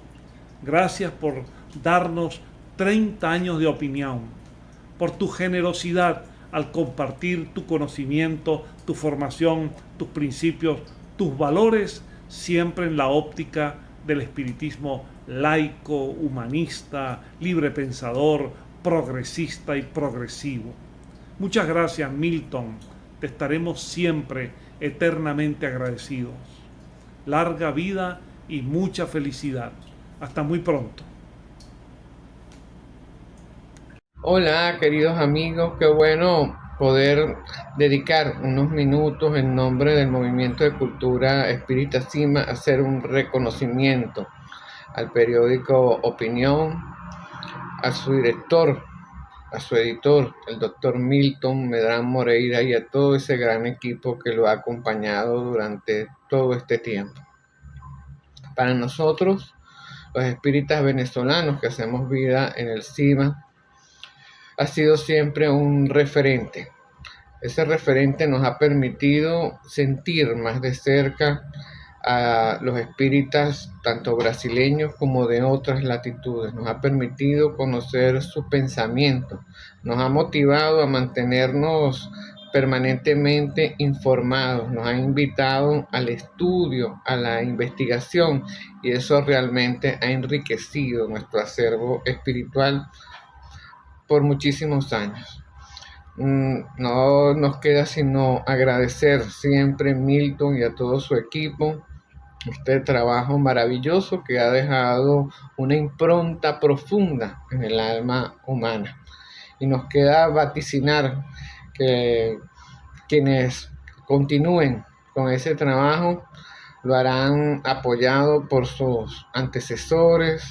Gracias por darnos 30 años de opinión, por tu generosidad al compartir tu conocimiento, tu formación, tus principios, tus valores, siempre en la óptica del espiritismo laico, humanista, libre pensador, progresista y progresivo. Muchas gracias, Milton. Te estaremos siempre eternamente agradecidos. Larga vida y mucha felicidad. Hasta muy pronto. Hola, queridos amigos, qué bueno poder dedicar unos minutos en nombre del Movimiento de Cultura Espírita Cima a hacer un reconocimiento al periódico Opinión, a su director, a su editor, el doctor Milton Medrán Moreira, y a todo ese gran equipo que lo ha acompañado durante todo este tiempo. Para nosotros, los espíritas venezolanos que hacemos vida en el CIMA, ha sido siempre un referente. Ese referente nos ha permitido sentir más de cerca a los espíritas, tanto brasileños como de otras latitudes. Nos ha permitido conocer su pensamiento. Nos ha motivado a mantenernos permanentemente informados. Nos ha invitado al estudio, a la investigación, y eso realmente ha enriquecido nuestro acervo espiritual por muchísimos años. No nos queda sino agradecer siempre a Milton y a todo su equipo este trabajo maravilloso que ha dejado una impronta profunda en el alma humana. Y nos queda vaticinar que quienes continúen con ese trabajo lo harán apoyado por sus antecesores,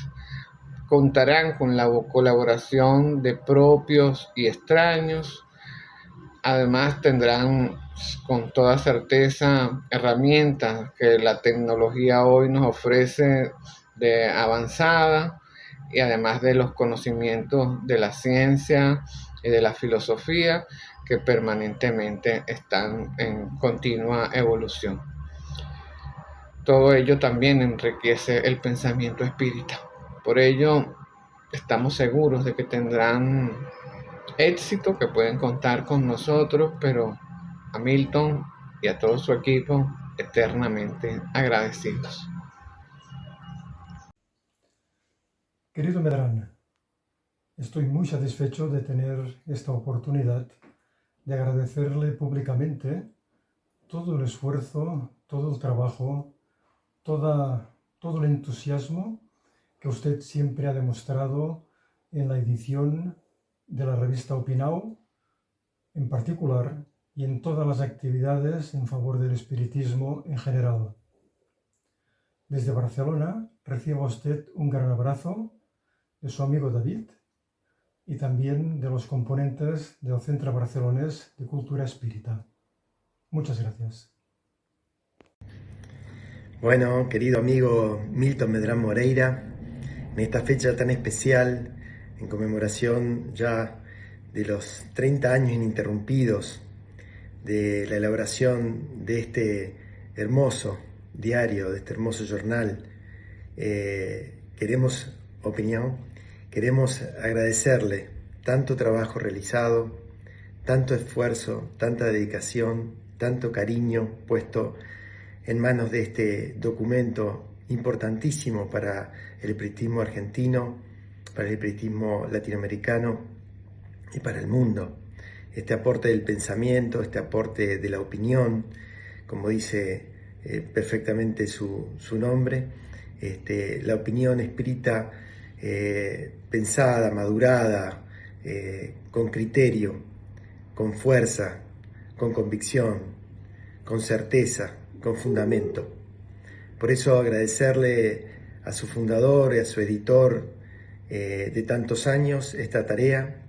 contarán con la colaboración de propios y extraños, Además tendrán con toda certeza herramientas que la tecnología hoy nos ofrece de avanzada y además de los conocimientos de la ciencia y de la filosofía que permanentemente están en continua evolución. Todo ello también enriquece el pensamiento espírita. Por ello, estamos seguros de que tendrán éxito, que pueden contar con nosotros, pero a Milton y a todo su equipo eternamente agradecidos. Querido Medrano, estoy muy satisfecho de tener esta oportunidad de agradecerle públicamente todo el esfuerzo, todo el trabajo, todo el entusiasmo que usted siempre ha demostrado en la edición de la revista Opinao, en particular, y en todas las actividades en favor del espiritismo en general. Desde Barcelona reciba usted un gran abrazo de su amigo David y también de los componentes del Centro Barcelonés de Cultura Espírita. Muchas gracias. Bueno, querido amigo Milton Medrano Moreira, en esta fecha tan especial, en conmemoración ya de los 30 años ininterrumpidos de la elaboración de este hermoso diario, de este hermoso jornal, queremos agradecerle tanto trabajo realizado, tanto esfuerzo, tanta dedicación, tanto cariño puesto en manos de este documento importantísimo para el espiritismo argentino, para el espiritismo latinoamericano y para el mundo. Este aporte del pensamiento, este aporte de la opinión, como dice perfectamente su nombre, la opinión espírita pensada, madurada, con criterio, con fuerza, con convicción, con certeza, con fundamento. Por eso agradecerle a su fundador y a su editor de tantos años esta tarea.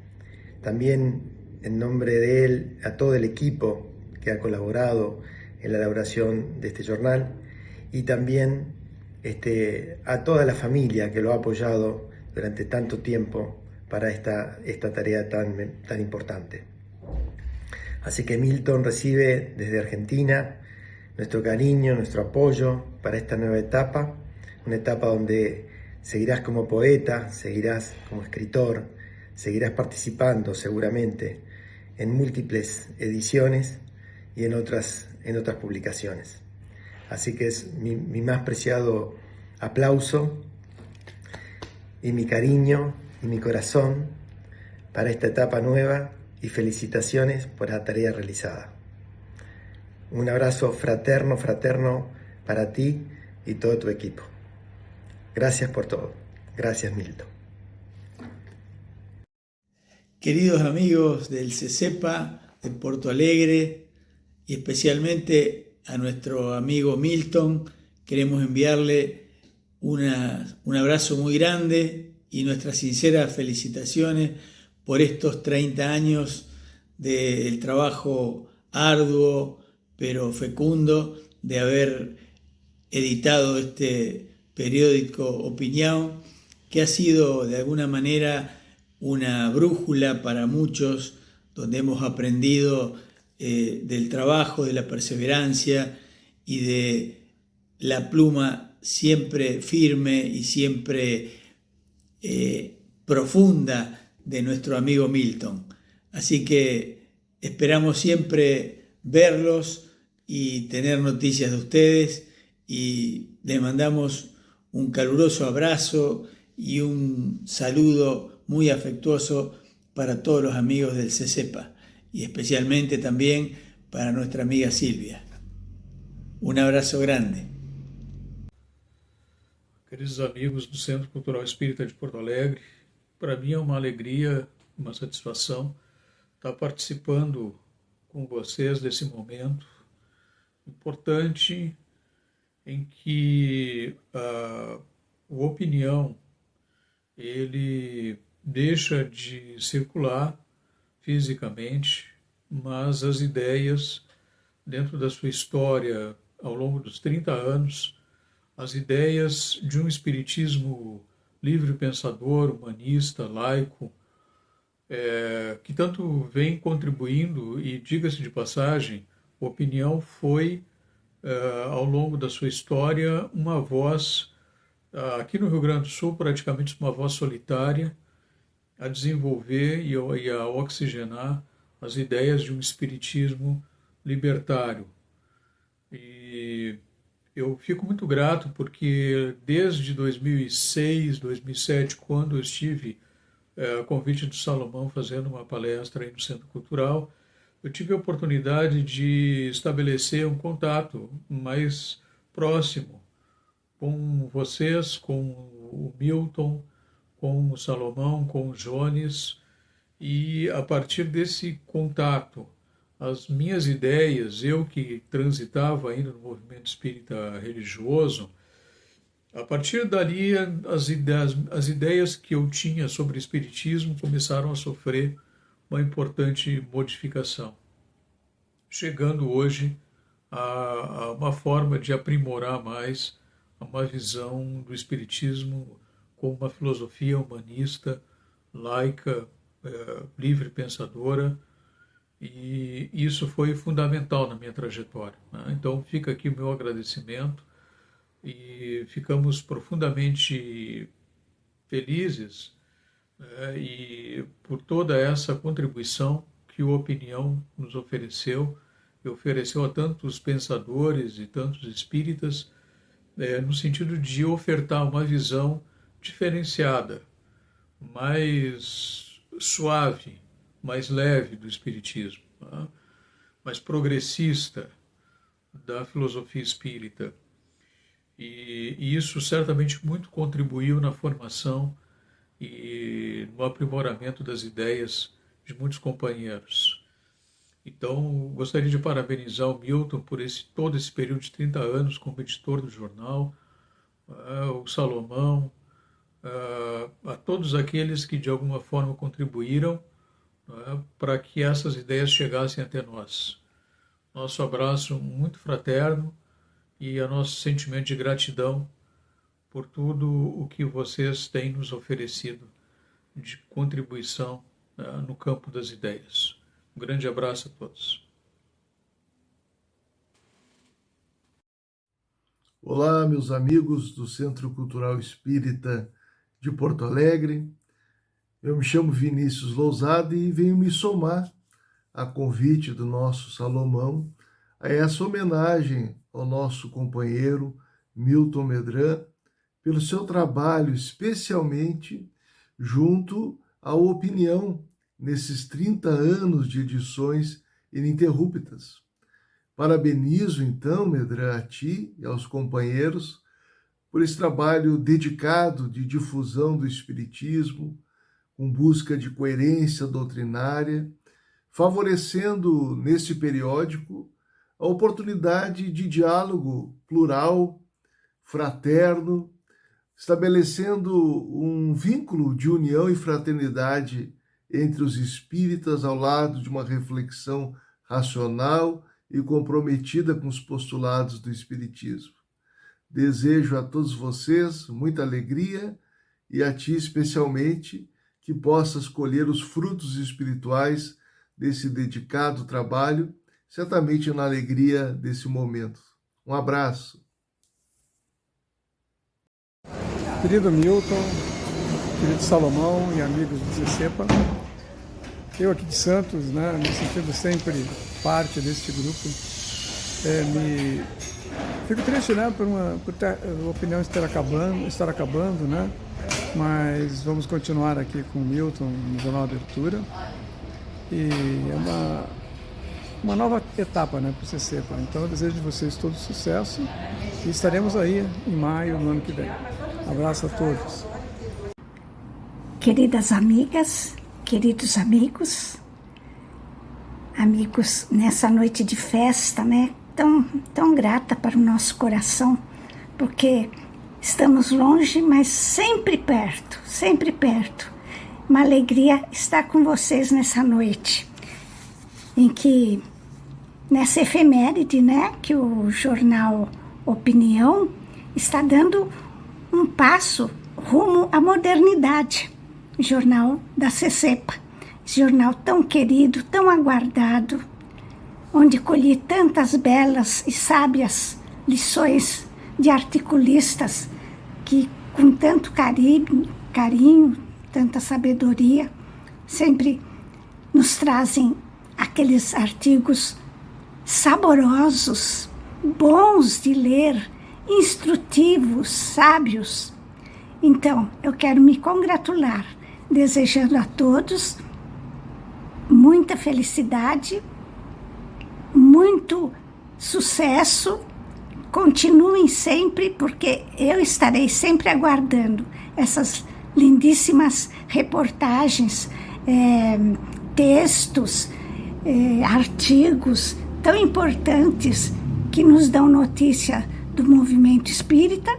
También en nombre de él a todo el equipo que ha colaborado en la elaboración de este jornal y también a toda la familia que lo ha apoyado durante tanto tiempo para esta tarea tan importante. Así que Milton recibe desde Argentina nuestro cariño, nuestro apoyo para esta nueva etapa, una etapa donde seguirás como poeta, seguirás como escritor, seguirás participando seguramente en múltiples ediciones y en otras publicaciones. Así que es mi más preciado aplauso y mi cariño y mi corazón para esta etapa nueva y felicitaciones por la tarea realizada. Un abrazo fraterno para ti y todo tu equipo. Gracias por todo. Gracias, Milton. Queridos amigos del CESEPA de Porto Alegre y especialmente a nuestro amigo Milton, queremos enviarle un abrazo muy grande y nuestras sinceras felicitaciones por estos 30 años del trabajo arduo pero fecundo de haber editado este periódico Opinião, que ha sido de alguna manera una brújula para muchos, donde hemos aprendido del trabajo, de la perseverancia y de la pluma siempre firme y siempre profunda de nuestro amigo Milton. Así que esperamos siempre verlos y tener noticias de ustedes y les mandamos un caluroso abrazo y un saludo muy afectuoso para todos los amigos del CESEPA y especialmente también para nuestra amiga Silvia. Un abrazo grande. Queridos amigos do Centro Cultural Espírita de Porto Alegre, para mim é uma alegria, uma satisfação estar participando com vocês desse momento importante em que o Opinião ele deixa de circular fisicamente mas as ideias dentro da sua história ao longo dos 30 anos, as ideias de um espiritismo livre pensador, humanista, laico, que tanto vem contribuindo, e diga-se de passagem, a Opinião foi, ao longo da sua história, uma voz, aqui no Rio Grande do Sul, praticamente uma voz solitária, a desenvolver e a oxigenar as ideias de um espiritismo libertário. E eu fico muito grato porque desde 2006, 2007, quando eu estive a convite do Salomão fazendo uma palestra aí no Centro Cultural, eu tive a oportunidade de estabelecer um contato mais próximo com vocês, com o Milton, com o Salomão, com o Jones, e a partir desse contato, as minhas ideias, eu que transitava ainda no movimento espírita religioso, a partir dali as ideias que eu tinha sobre espiritismo começaram a sofrer uma importante modificação, chegando hoje a uma forma de aprimorar mais uma visão do espiritismo como uma filosofia humanista, laica, livre pensadora, e isso foi fundamental na minha trajetória, né? Então fica aqui o meu agradecimento e ficamos profundamente felizes, e por toda essa contribuição que o Opinião nos ofereceu, e ofereceu a tantos pensadores e tantos espíritas, no sentido de ofertar uma visão diferenciada, mais suave, mais leve do espiritismo, tá? Mais progressista da filosofia espírita. E isso certamente muito contribuiu na formação e no aprimoramento das ideias de muitos companheiros. Então, gostaria de parabenizar o Milton por todo esse período de 30 anos como editor do jornal, o Salomão, a todos aqueles que de alguma forma contribuíram para que essas ideias chegassem até nós. Nosso abraço muito fraterno e a nosso sentimento de gratidão por tudo o que vocês têm nos oferecido de contribuição no campo das ideias. Um grande abraço a todos. Olá, meus amigos do Centro Cultural Espírita de Porto Alegre. Eu me chamo Vinícius Lousada e venho me somar a convite do nosso Salomão a essa homenagem ao nosso companheiro Milton Medran pelo seu trabalho, especialmente junto à Opinião, nesses 30 anos de edições ininterruptas. Parabenizo, então, Medran, a ti e aos companheiros por esse trabalho dedicado de difusão do Espiritismo, com busca de coerência doutrinária, favorecendo nesse periódico a oportunidade de diálogo plural, fraterno, estabelecendo um vínculo de união e fraternidade entre os espíritas ao lado de uma reflexão racional e comprometida com os postulados do Espiritismo. Desejo a todos vocês muita alegria e a ti especialmente que possas colher os frutos espirituais desse dedicado trabalho, certamente na alegria desse momento. Um abraço. Querido Milton, querido Salomão e amigos do CCEPA, eu aqui de Santos, né, me sentindo sempre parte deste grupo, fico triste, né, por a Opinião estar acabando, né, mas vamos continuar aqui com o Milton no Jornal da Abertura, e é uma nova etapa, né, para o CCEPA. Então eu desejo de vocês todo sucesso e estaremos aí em maio do ano que vem. Abraço a todos. Queridas amigas, queridos amigos, nessa noite de festa, né, tão grata para o nosso coração, porque estamos longe, mas sempre perto, sempre perto. Uma alegria estar com vocês nessa noite. em que, nessa efeméride, né, que o jornal Opinião está dando um passo rumo à modernidade. Jornal da CECEPA, jornal tão querido, tão aguardado, onde colhi tantas belas e sábias lições de articulistas que, com tanto carinho, tanta sabedoria, sempre nos trazem aqueles artigos saborosos, bons de ler, instrutivos, sábios. Então, eu quero me congratular, desejando a todos muita felicidade, muito sucesso. Continuem sempre, porque eu estarei sempre aguardando essas lindíssimas reportagens, textos, artigos tão importantes que nos dão notícia do movimento espírita,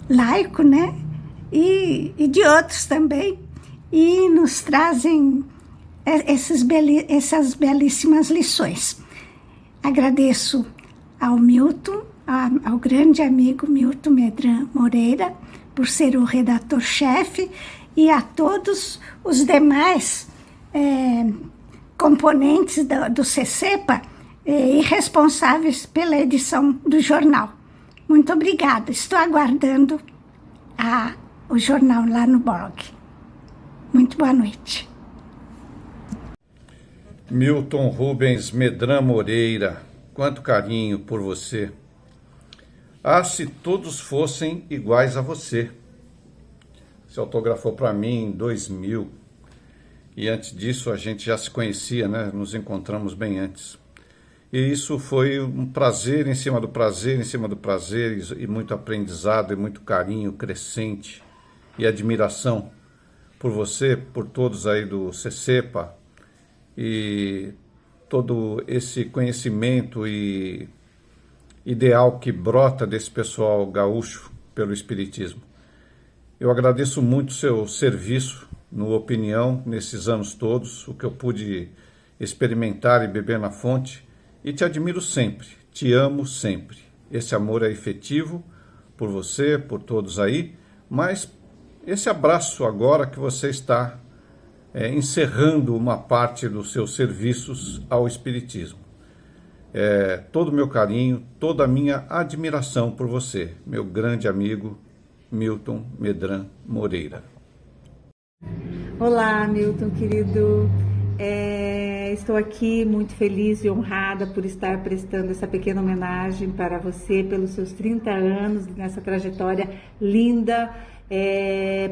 laico, né? E de outros também, e nos trazem essas belíssimas lições. Agradeço ao Milton, ao grande amigo Milton Medran Moreira, por ser o redator-chefe, e a todos os demais componentes do CECEPA e responsáveis pela edição do jornal. Muito obrigada. Estou aguardando o jornal lá no blog. Muito boa noite. Milton Rubens Medran Moreira, quanto carinho por você. Ah, se todos fossem iguais a você. Você autografou para mim em 2000. E antes disso a gente já se conhecia, né? Nos encontramos bem antes. E isso foi um prazer em cima do prazer, em cima do prazer, e muito aprendizado, e muito carinho crescente, e admiração por você, por todos aí do CECEPA, e todo esse conhecimento e ideal que brota desse pessoal gaúcho pelo Espiritismo. Eu agradeço muito o seu serviço no Opinião nesses anos todos, o que eu pude experimentar e beber na fonte, e te admiro sempre, te amo sempre. Esse amor é efetivo por você, por todos aí, mas esse abraço agora que você está encerrando uma parte dos seus serviços ao Espiritismo. Todo o meu carinho, toda a minha admiração por você, meu grande amigo Milton Medran Moreira. Olá, Milton, querido. Estou aqui muito feliz e honrada por estar prestando essa pequena homenagem para você pelos seus 30 anos nessa trajetória linda,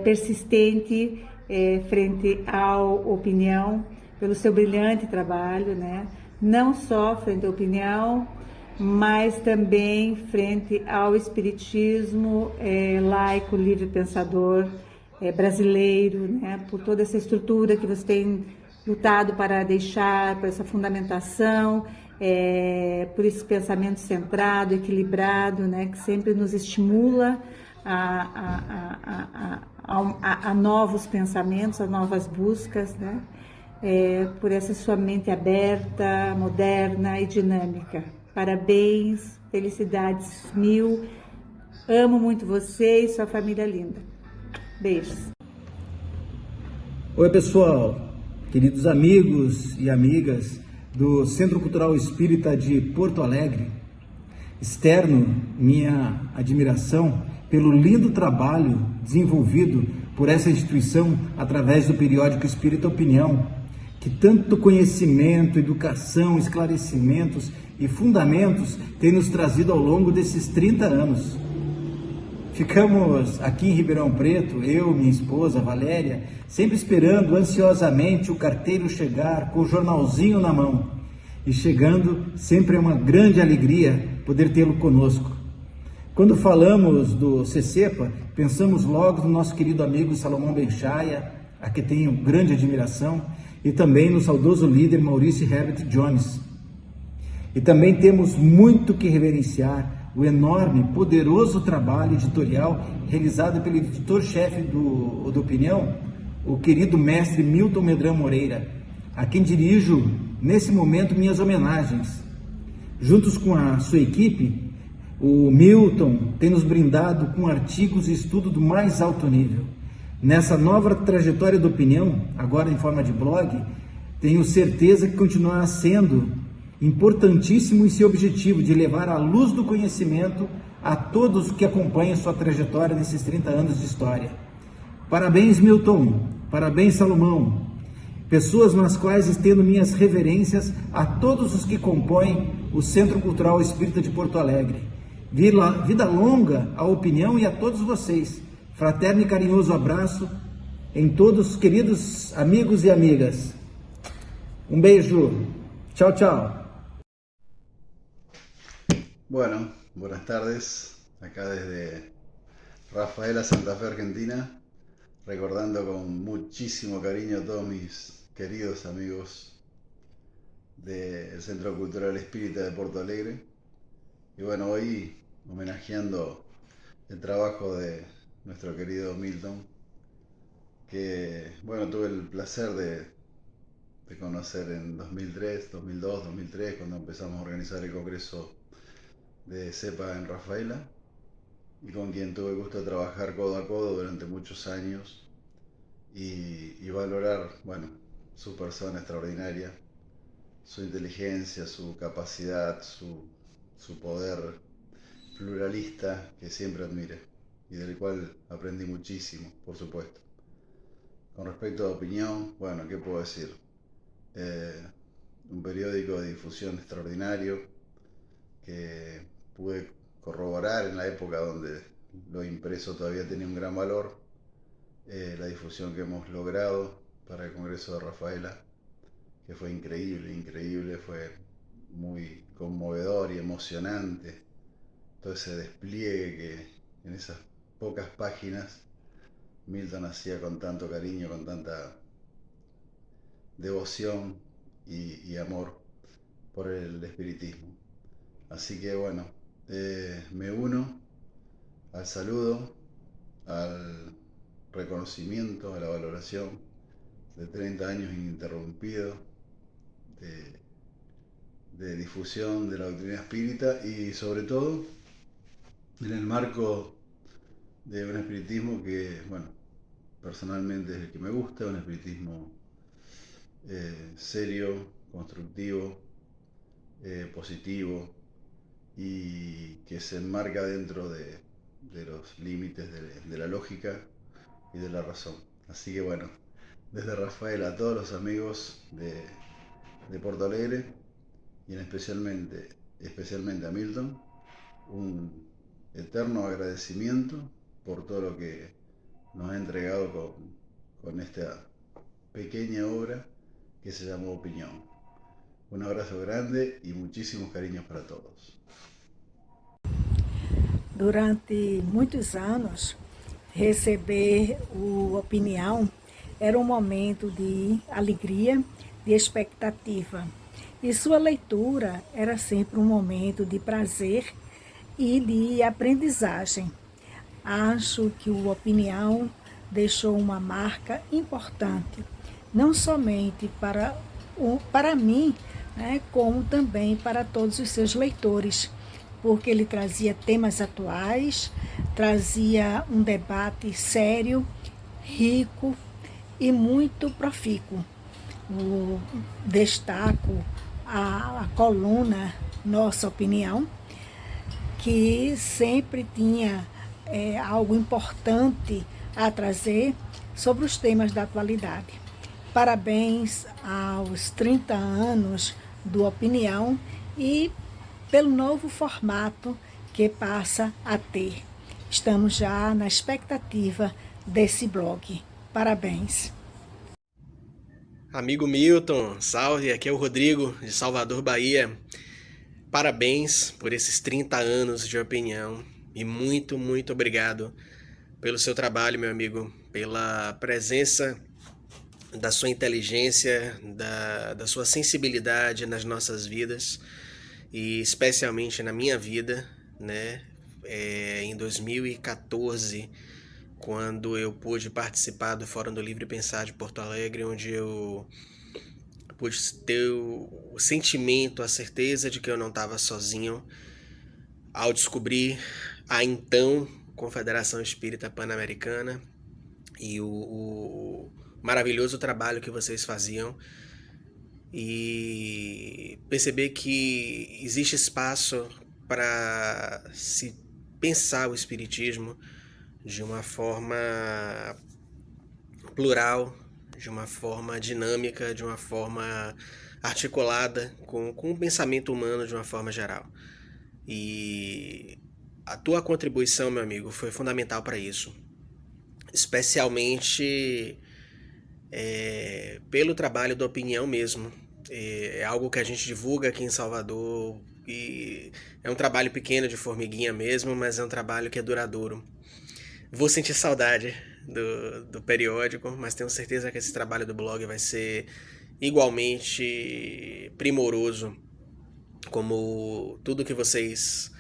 persistente, frente ao Opinião, pelo seu brilhante trabalho, né? Não só frente à Opinião, mas também frente ao Espiritismo laico, livre pensador brasileiro, né? Por toda essa estrutura que você tem lutado para deixar, por essa fundamentação, por esse pensamento centrado, equilibrado, né? Que sempre nos estimula a novos pensamentos, a novas buscas, né? Por essa sua mente aberta, moderna e dinâmica. Parabéns, felicidades mil. Amo muito você e sua família linda. Beijos. Oi, pessoal, queridos amigos e amigas do Centro Cultural Espírita de Porto Alegre. Externo minha admiração pelo lindo trabalho desenvolvido por essa instituição através do periódico Espírita Opinião, que tanto conhecimento, educação, esclarecimentos e fundamentos tem nos trazido ao longo desses 30 anos. Ficamos aqui em Ribeirão Preto, eu, minha esposa Valéria, sempre esperando ansiosamente o carteiro chegar com o jornalzinho na mão. E chegando, sempre é uma grande alegria poder tê-lo conosco. Quando falamos do CECEPA, pensamos logo no nosso querido amigo Salomão Benchaia, a que tenho grande admiração, e também no saudoso líder Maurice Herbert Jones. E também temos muito que reverenciar o enorme, poderoso trabalho editorial realizado pelo editor-chefe do Opinião, o querido mestre Milton Medran Moreira, a quem dirijo nesse momento, minhas homenagens. Juntos com a sua equipe, o Milton tem nos brindado com artigos e estudo do mais alto nível. Nessa nova trajetória da opinião, agora em forma de blog, tenho certeza que continuará sendo importantíssimo em seu objetivo de levar a luz do conhecimento a todos que acompanham sua trajetória nesses 30 anos de história. Parabéns, Milton. Parabéns, Salomão. Pessoas nas quais estendo minhas reverências a todos os que compõem o Centro Cultural Espírita de Porto Alegre. Vida longa à opinião e a todos vocês. Fraterno e carinhoso abraço em todos, queridos amigos e amigas. Un beijo. Chao, chao. Bueno, buenas tardes. Acá desde Rafaela, Santa Fe, Argentina. Recordando con muchísimo cariño a todos mis queridos amigos del Centro Cultural Espírita de Porto Alegre. Y bueno, hoy homenajeando el trabajo de nuestro querido Milton, que bueno, tuve el placer de conocer en 2003, 2002, 2003, cuando empezamos a organizar el congreso de CEPA en Rafaela, y con quien tuve el gusto de trabajar codo a codo durante muchos años y valorar, bueno, su persona extraordinaria, su inteligencia, su capacidad, su poder pluralista que siempre admiré y del cual aprendí muchísimo, por supuesto. Con respecto a opinión, bueno, ¿qué puedo decir? Un periódico de difusión extraordinario que pude corroborar en la época donde lo impreso todavía tenía un gran valor, la difusión que hemos logrado para el Congreso de Rafaela, que fue increíble, fue muy conmovedor y emocionante, todo ese despliegue que en esas pocas páginas Milton hacía con tanto cariño, con tanta devoción y amor por el espiritismo. Así que bueno, me uno al saludo, al reconocimiento, a la valoración de 30 años ininterrumpidos de difusión de la doctrina espírita y sobre todo en el marco de un espiritismo que, bueno, personalmente es el que me gusta, un espiritismo serio, constructivo, positivo y que se enmarca dentro de los límites de la lógica y de la razón. Así que bueno, desde Rafael a todos los amigos de Porto Alegre y especialmente a Milton, un eterno agradecimiento por todo lo que nos ha entregado con esta pequeña obra que se llamó Opinión. Un abrazo grande y muchísimos cariños para todos. Durante muitos anos, receber o Opinião era um momento de alegria, de expectativa. E sua leitura era sempre um momento de prazer e de aprendizagem. Acho que o Opinião deixou uma marca importante, não somente para mim, né, como também para todos os seus leitores, porque ele trazia temas atuais, trazia um debate sério, rico e muito profícuo. Destaco a coluna Nossa Opinião, que sempre tinha algo importante a trazer sobre os temas da atualidade. Parabéns aos 30 anos do Opinião e pelo novo formato que passa a ter. Estamos já na expectativa desse blog. Parabéns. Amigo Milton, salve, aqui é o Rodrigo, de Salvador, Bahia. Parabéns por esses 30 anos de Opinião e muito obrigado pelo seu trabalho, meu amigo, pela presença da sua inteligência, da sua sensibilidade nas nossas vidas e especialmente na minha vida, né? Em 2014, quando eu pude participar do Fórum do Livre Pensar de Porto Alegre, onde eu pude ter o sentimento, a certeza de que eu não estava sozinho ao descobrir a então Confederação Espírita Pan-Americana e o maravilhoso trabalho que vocês faziam, e perceber que existe espaço para se pensar o espiritismo de uma forma plural, de uma forma dinâmica, de uma forma articulada com o pensamento humano de uma forma geral. E a tua contribuição, meu amigo, foi fundamental para isso, especialmente pelo trabalho da opinião mesmo. É algo que a gente divulga aqui em Salvador e é um trabalho pequeno de formiguinha mesmo, mas é um trabalho que é duradouro. Vou sentir saudade do periódico, mas tenho certeza que esse trabalho do blog vai ser igualmente primoroso como tudo que vocês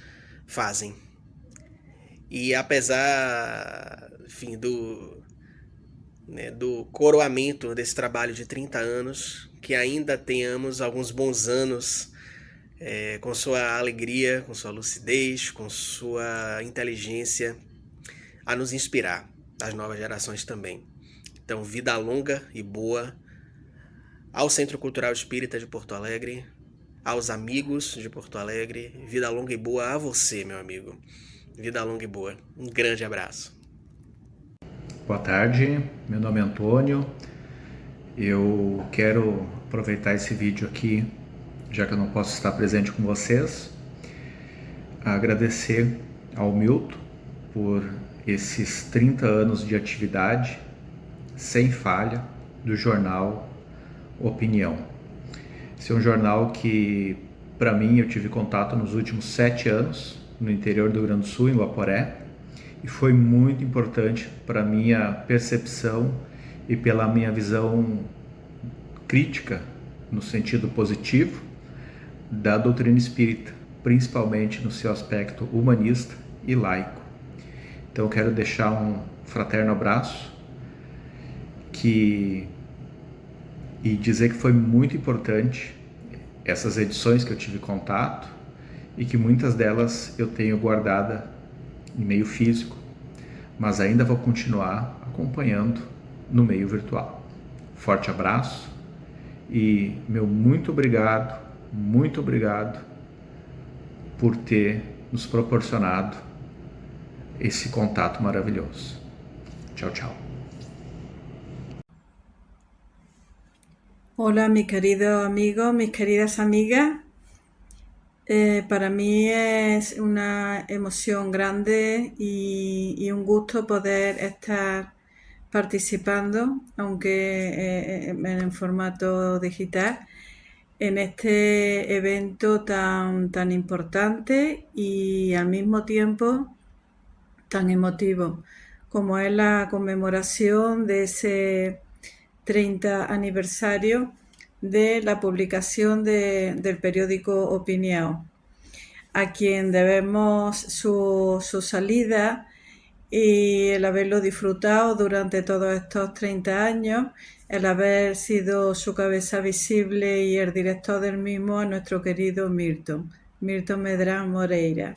fazem. E apesar, enfim, do coroamento desse trabalho de 30 anos, que ainda tenhamos alguns bons anos com sua alegria, com sua lucidez, com sua inteligência, a nos inspirar, as novas gerações também. Então, vida longa e boa ao Centro Cultural Espírita de Porto Alegre, aos amigos de Porto Alegre, vida longa e boa a você, meu amigo. Vida longa e boa. Um grande abraço. Boa tarde, meu nome é Antônio. Eu quero aproveitar esse vídeo aqui, já que eu não posso estar presente com vocês, agradecer ao Milton por esses 30 anos de atividade sem falha do jornal Opinião. Esse é um jornal que, para mim, eu tive contato nos últimos 7 anos, no interior do Rio Grande do Sul, em Guaporé, e foi muito importante para a minha percepção e pela minha visão crítica, no sentido positivo, da doutrina espírita, principalmente no seu aspecto humanista e laico. Então eu quero deixar um fraterno abraço e dizer que foi muito importante essas edições que eu tive contato e que muitas delas eu tenho guardada em meio físico, mas ainda vou continuar acompanhando no meio virtual. Forte abraço e meu muito obrigado por ter nos proporcionado esse contato maravilhoso. Tchau, tchau. Hola, mi querido amigo, mis queridas amigas. Para mí es una emoción grande y un gusto poder estar participando, aunque en formato digital, en este evento tan importante y al mismo tiempo tan emotivo, como es la conmemoración de ese 30 aniversario de la publicación del periódico Opinión, a quien debemos su salida y el haberlo disfrutado durante todos estos 30 años, el haber sido su cabeza visible y el director del mismo a nuestro querido Milton Medrán Moreira.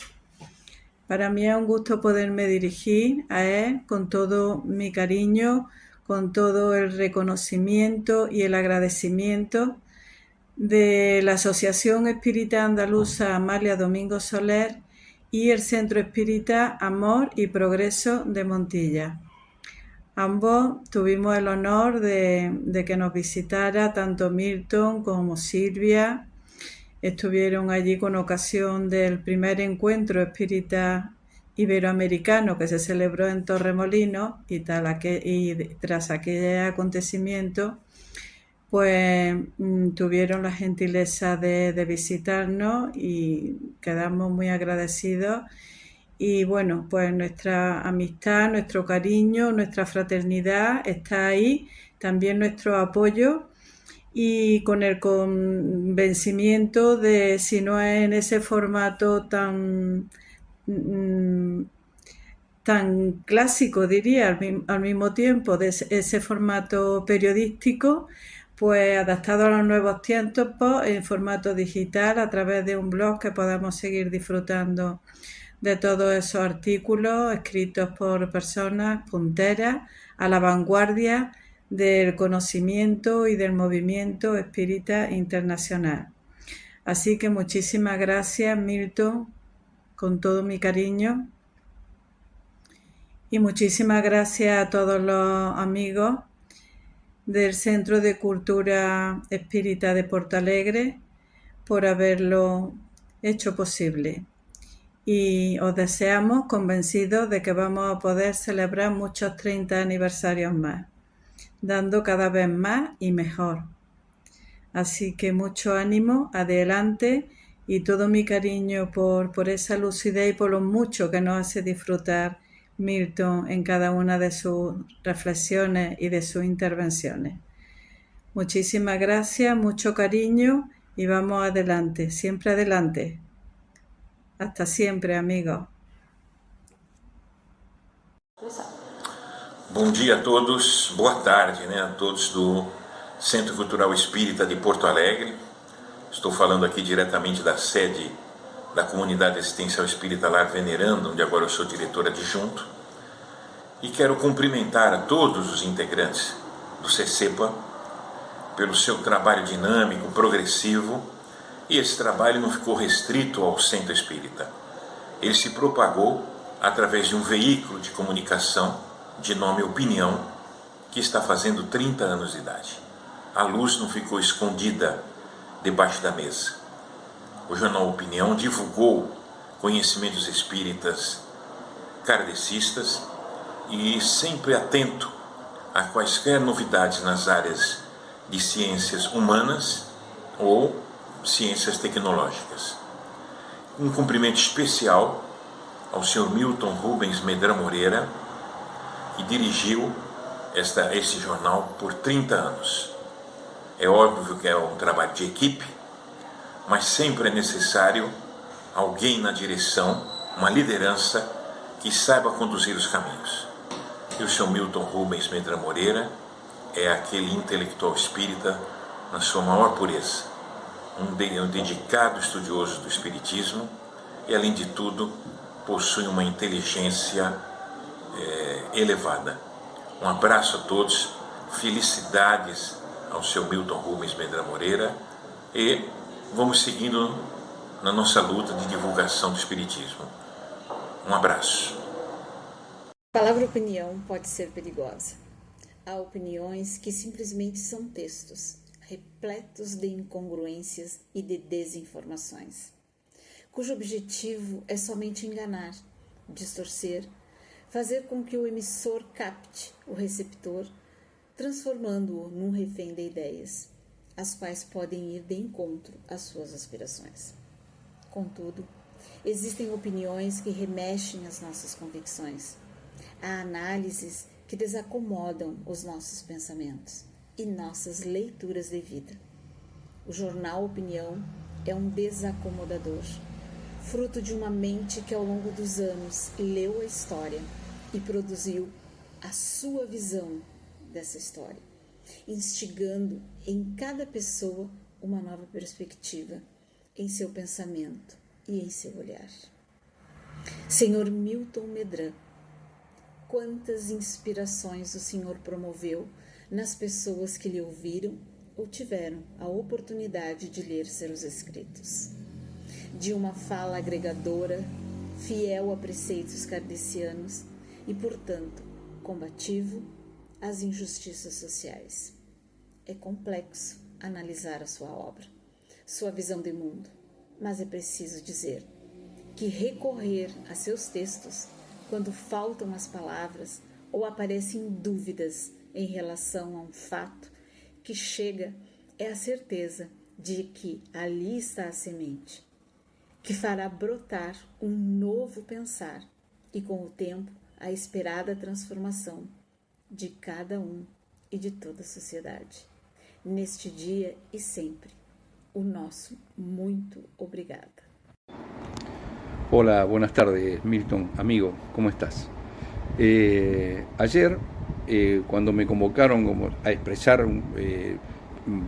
Para mí es un gusto poderme dirigir a él con todo mi cariño, con todo el reconocimiento y el agradecimiento de la Asociación Espírita Andaluza Amalia Domingo Soler y el Centro Espírita Amor y Progreso de Montilla. Ambos tuvimos el honor de que nos visitara tanto Milton como Silvia. Estuvieron allí con ocasión del primer encuentro espírita iberoamericano que se celebró en Torremolinos y tras aquel acontecimiento pues tuvieron la gentileza de visitarnos y quedamos muy agradecidos. Y bueno, pues nuestra amistad, nuestro cariño, nuestra fraternidad está ahí, también nuestro apoyo y con el convencimiento de, si no es en ese formato tan clásico, diría, al mismo tiempo, de ese formato periodístico, pues adaptado a los nuevos tiempos en formato digital a través de un blog que podamos seguir disfrutando de todos esos artículos escritos por personas punteras a la vanguardia del conocimiento y del movimiento espírita internacional. Así que muchísimas gracias, Milton, con todo mi cariño. Y muchísimas gracias a todos los amigos del Centro de Cultura Espírita de Porto Alegre por haberlo hecho posible. Y os deseamos convencidos de que vamos a poder celebrar muchos 30 aniversarios más, dando cada vez más y mejor. Así que mucho ánimo, adelante, y todo mi cariño por esa lucidez y por lo mucho que nos hace disfrutar Milton en cada una de sus reflexiones y de sus intervenciones. Muchísimas gracias, mucho cariño y vamos adelante, siempre adelante. Hasta siempre, amigos. Bom dia a todos, boa tarde, né, a todos do Centro Cultural Espírita de Porto Alegre. Estou falando aqui diretamente da sede da Comunidade Assistencial Espírita Lar Venerando, onde agora eu sou diretor adjunto. E quero cumprimentar a todos os integrantes do CCEPA pelo seu trabalho dinâmico, progressivo. E esse trabalho não ficou restrito ao Centro Espírita. Ele se propagou através de um veículo de comunicação de nome Opinião, que está fazendo 30 anos de idade. A luz não ficou escondida debaixo da mesa. O jornal Opinião divulgou conhecimentos espíritas kardecistas e sempre atento a quaisquer novidades nas áreas de ciências humanas ou ciências tecnológicas. Um cumprimento especial ao Sr. Milton Rubens Medrano Moreira, que dirigiu esse jornal por 30 anos. É óbvio que é um trabalho de equipe, mas sempre é necessário alguém na direção, uma liderança que saiba conduzir os caminhos. E o Sr. Milton Rubens Medrano Moreira é aquele intelectual espírita na sua maior pureza, um dedicado estudioso do Espiritismo e, além de tudo, possui uma inteligência elevada. Um abraço a todos, felicidades ao Sr. Milton Rubens Medrano Moreira e vamos seguindo na nossa luta de divulgação do Espiritismo. Um abraço. A palavra opinião pode ser perigosa. Há opiniões que simplesmente são textos, repletos de incongruências e de desinformações, cujo objetivo é somente enganar, distorcer, fazer com que o emissor capte o receptor, transformando-o num refém de ideias, as quais podem ir de encontro às suas aspirações. Contudo, existem opiniões que remexem às nossas convicções. Há análises que desacomodam os nossos pensamentos e nossas leituras de vida. O jornal Opinião é um desacomodador, fruto de uma mente que ao longo dos anos leu a história e produziu a sua visão dessa história, instigando em cada pessoa uma nova perspectiva em seu pensamento e em seu olhar. Senhor Milton Medrano, quantas inspirações o Senhor promoveu nas pessoas que lhe ouviram ou tiveram a oportunidade de ler seus escritos. De uma fala agregadora, fiel a preceitos kardecianos e, portanto, combativo às injustiças sociais. É complexo analisar a sua obra, sua visão de mundo, mas é preciso dizer que recorrer a seus textos quando faltam as palavras ou aparecem dúvidas em relação a um fato que chega é a certeza de que ali está a semente, que fará brotar um novo pensar e, com o tempo, a esperada transformação de cada um e de toda a sociedade. Neste dia e sempre, o nosso muito obrigada. Hola, buenas tardes, Milton, amigo, ¿cómo estás? Ayer, cuando me convocaron a expresar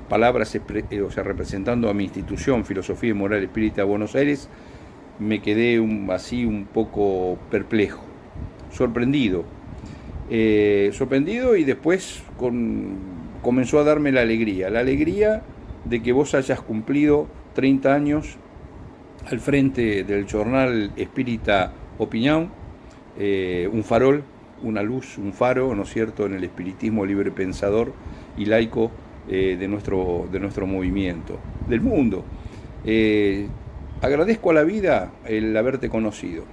palabras, o sea, representando a mi institución, Filosofía y Moral Espírita de Buenos Aires, me quedé así un poco perplejo, sorprendido. Sorprendido, y después comenzó a darme la alegría de que vos hayas cumplido 30 años al frente del jornal Espírita Opinión, un farol, una luz, un faro, ¿no es cierto?, en el espiritismo libre pensador y laico de nuestro movimiento, del mundo. Agradezco a la vida el haberte conocido.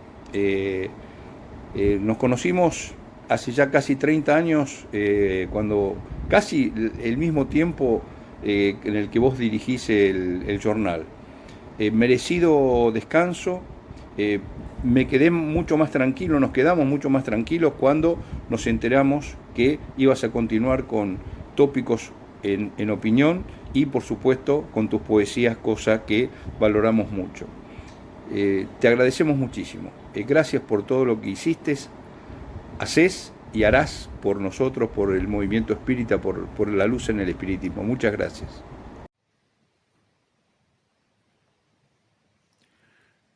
Nos conocimos hace ya casi 30 años, cuando casi el mismo tiempo en el que vos dirigís el jornal. Merecido descanso. Me quedé mucho más tranquilo, nos quedamos mucho más tranquilos cuando nos enteramos que ibas a continuar con tópicos en opinión y, por supuesto, con tus poesías, cosa que valoramos mucho. Te agradecemos muchísimo. Gracias por todo lo que hiciste, hacés y harás por nosotros, por el movimiento espírita, por la luz en el espiritismo. Muchas gracias.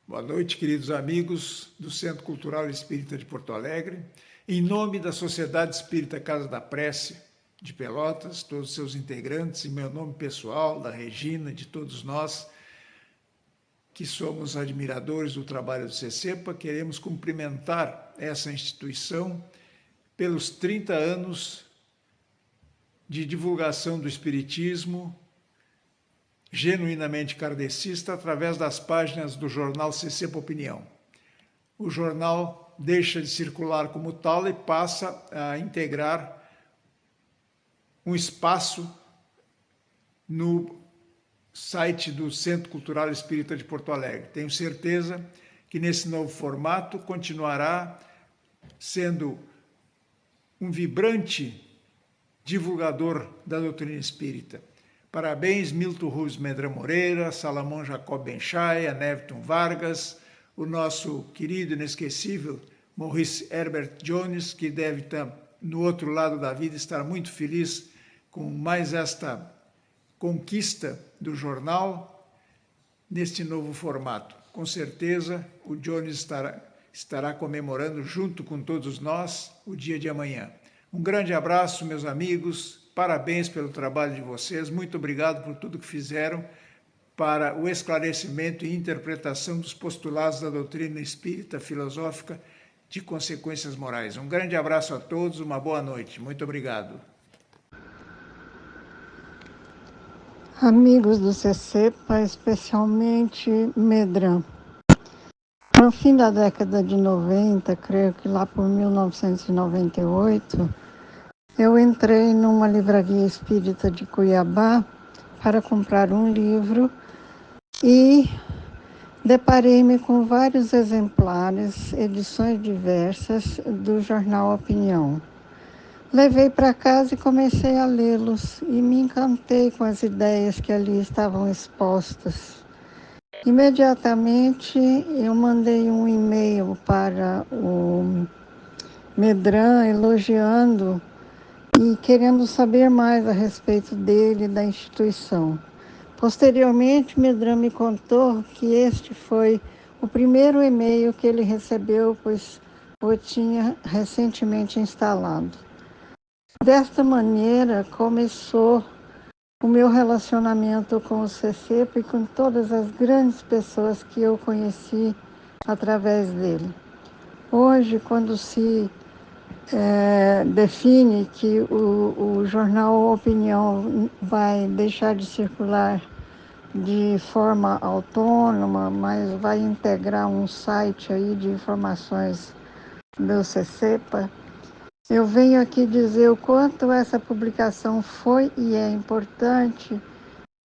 Boa noite, queridos amigos do Centro Cultural Espírita de Porto Alegre. Em nome da Sociedade Espírita Casa da Prece de Pelotas, todos os seus integrantes, em meu nome pessoal, da Regina, de todos nós que somos admiradores do trabalho do CECEPA, queremos cumprimentar essa instituição pelos 30 anos de divulgação do Espiritismo genuinamente kardecista através das páginas do jornal CECEPA Opinião. O jornal deixa de circular como tal e passa a integrar um espaço no site do Centro Cultural Espírita de Porto Alegre. Tenho certeza que nesse novo formato continuará sendo um vibrante divulgador da doutrina espírita. Parabéns, Milton Ruz Medra Moreira, Salomão Jacob Benchai, Neveton Vargas, o nosso querido e inesquecível Maurice Herbert Jones, que deve estar no outro lado da vida, estar muito feliz com mais esta conquista do jornal neste novo formato. Com certeza, o Jones estará comemorando junto com todos nós o dia de amanhã. Um grande abraço, meus amigos. Parabéns pelo trabalho de vocês, muito obrigado por tudo que fizeram para o esclarecimento e interpretação dos postulados da doutrina espírita filosófica de consequências morais. Um grande abraço a todos, uma boa noite. Muito obrigado. Amigos do CECEPA, especialmente Medran. No fim da década de 90, creio que lá por 1998, eu entrei numa livraria espírita de Cuiabá para comprar um livro e deparei-me com vários exemplares, edições diversas do jornal Opinião. Levei para casa e comecei a lê-los e me encantei com as ideias que ali estavam expostas. Imediatamente eu mandei um e-mail para o Medran elogiando e querendo saber mais a respeito dele e da instituição. Posteriormente, Medran me contou que este foi o primeiro e-mail que ele recebeu, pois o tinha recentemente instalado. Desta maneira, começou o meu relacionamento com o CECEPA e com todas as grandes pessoas que eu conheci através dele. Hoje, quando se define que o jornal Opinião vai deixar de circular de forma autônoma, mas vai integrar um site aí de informações do CECEPA, eu venho aqui dizer o quanto essa publicação foi e é importante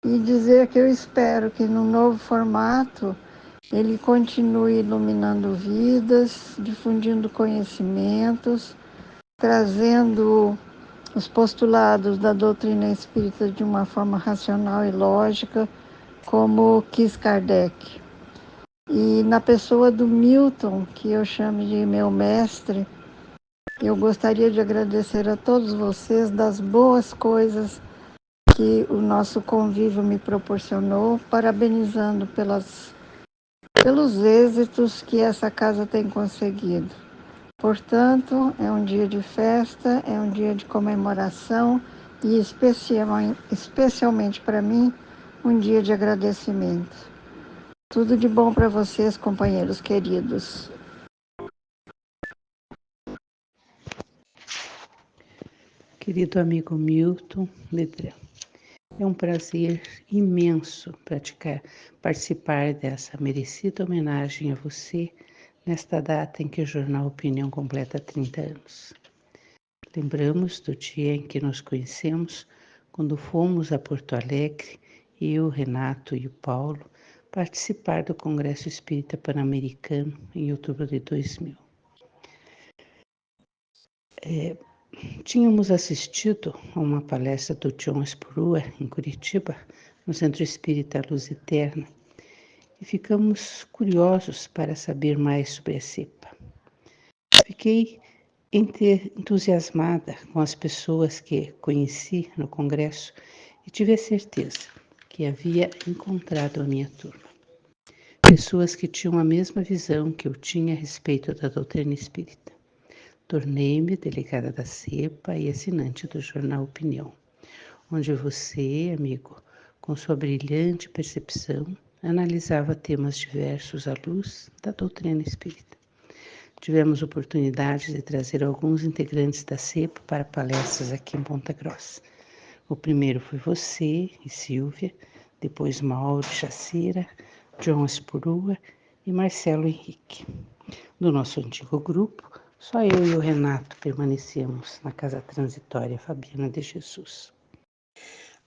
e dizer que eu espero que no novo formato ele continue iluminando vidas, difundindo conhecimentos, trazendo os postulados da doutrina espírita de uma forma racional e lógica, como quis Kardec. E na pessoa do Milton, que eu chamo de meu mestre, eu gostaria de agradecer a todos vocês das boas coisas que o nosso convívio me proporcionou, parabenizando pelos êxitos que essa casa tem conseguido. Portanto, é um dia de festa, é um dia de comemoração e especialmente para mim, um dia de agradecimento. Tudo de bom para vocês, companheiros queridos. Querido amigo Milton Ledrão, é um prazer imenso participar dessa merecida homenagem a você nesta data em que o Jornal Opinião completa 30 anos. Lembramos do dia em que nos conhecemos, quando fomos a Porto Alegre, eu, Renato e o Paulo, participar do Congresso Espírita Pan-Americano em outubro de 2000. Tínhamos assistido a uma palestra do John Spurua em Curitiba, no Centro Espírita Luz Eterna, e ficamos curiosos para saber mais sobre a cepa. Fiquei entusiasmada com as pessoas que conheci no congresso e tive a certeza que havia encontrado a minha turma. Pessoas que tinham a mesma visão que eu tinha a respeito da doutrina espírita. Tornei-me delegada da cepa e assinante do jornal Opinião, onde você, amigo, com sua brilhante percepção, analisava temas diversos à luz da doutrina espírita. Tivemos oportunidade de trazer alguns integrantes da cepa para palestras aqui em Ponta Grossa. O primeiro foi você e Silvia, depois Mauro Chacira, John Spurua e Marcelo Henrique. Do nosso antigo grupo, só eu e o Renato permanecemos na Casa Transitória Fabiana de Jesus.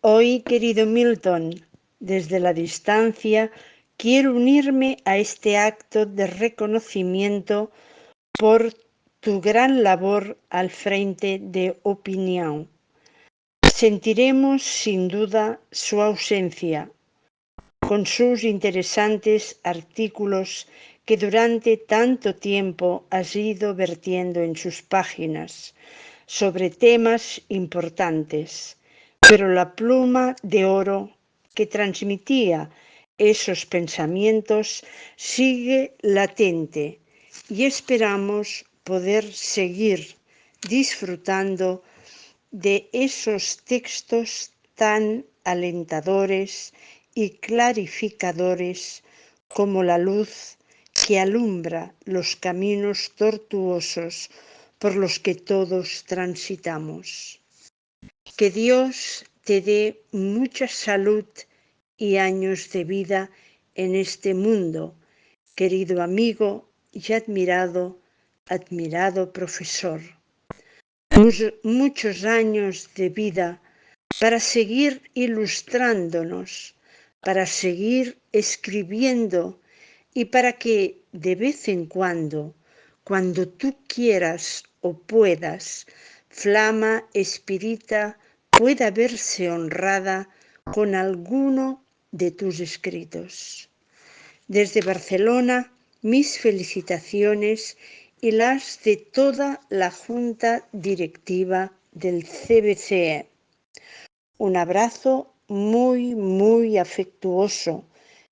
Hoy, querido Milton, desde la distancia, quiero unirme a este acto de reconocimiento por tu gran labor al frente de Opinión. Sentiremos sin duda su ausencia, con sus interesantes artículos que durante tanto tiempo has ido vertiendo en sus páginas sobre temas importantes, pero la pluma de oro que transmitía esos pensamientos sigue latente y esperamos poder seguir disfrutando de esos textos tan alentadores y clarificadores como la luz que alumbra los caminos tortuosos por los que todos transitamos. Que Dios te dé mucha salud y años de vida en este mundo, querido amigo y admirado profesor. Muchos años de vida para seguir ilustrándonos, para seguir escribiendo y para que de vez en cuando tú quieras o puedas, Flama Espírita pueda verse honrada con alguno de tus escritos. Desde Barcelona, mis felicitaciones y las de toda la Junta Directiva del CBCE. Un abrazo muy, muy afectuoso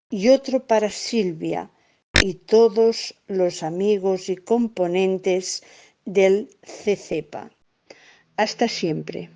y otro para Silvia y todos los amigos y componentes del CCEPA. Hasta siempre.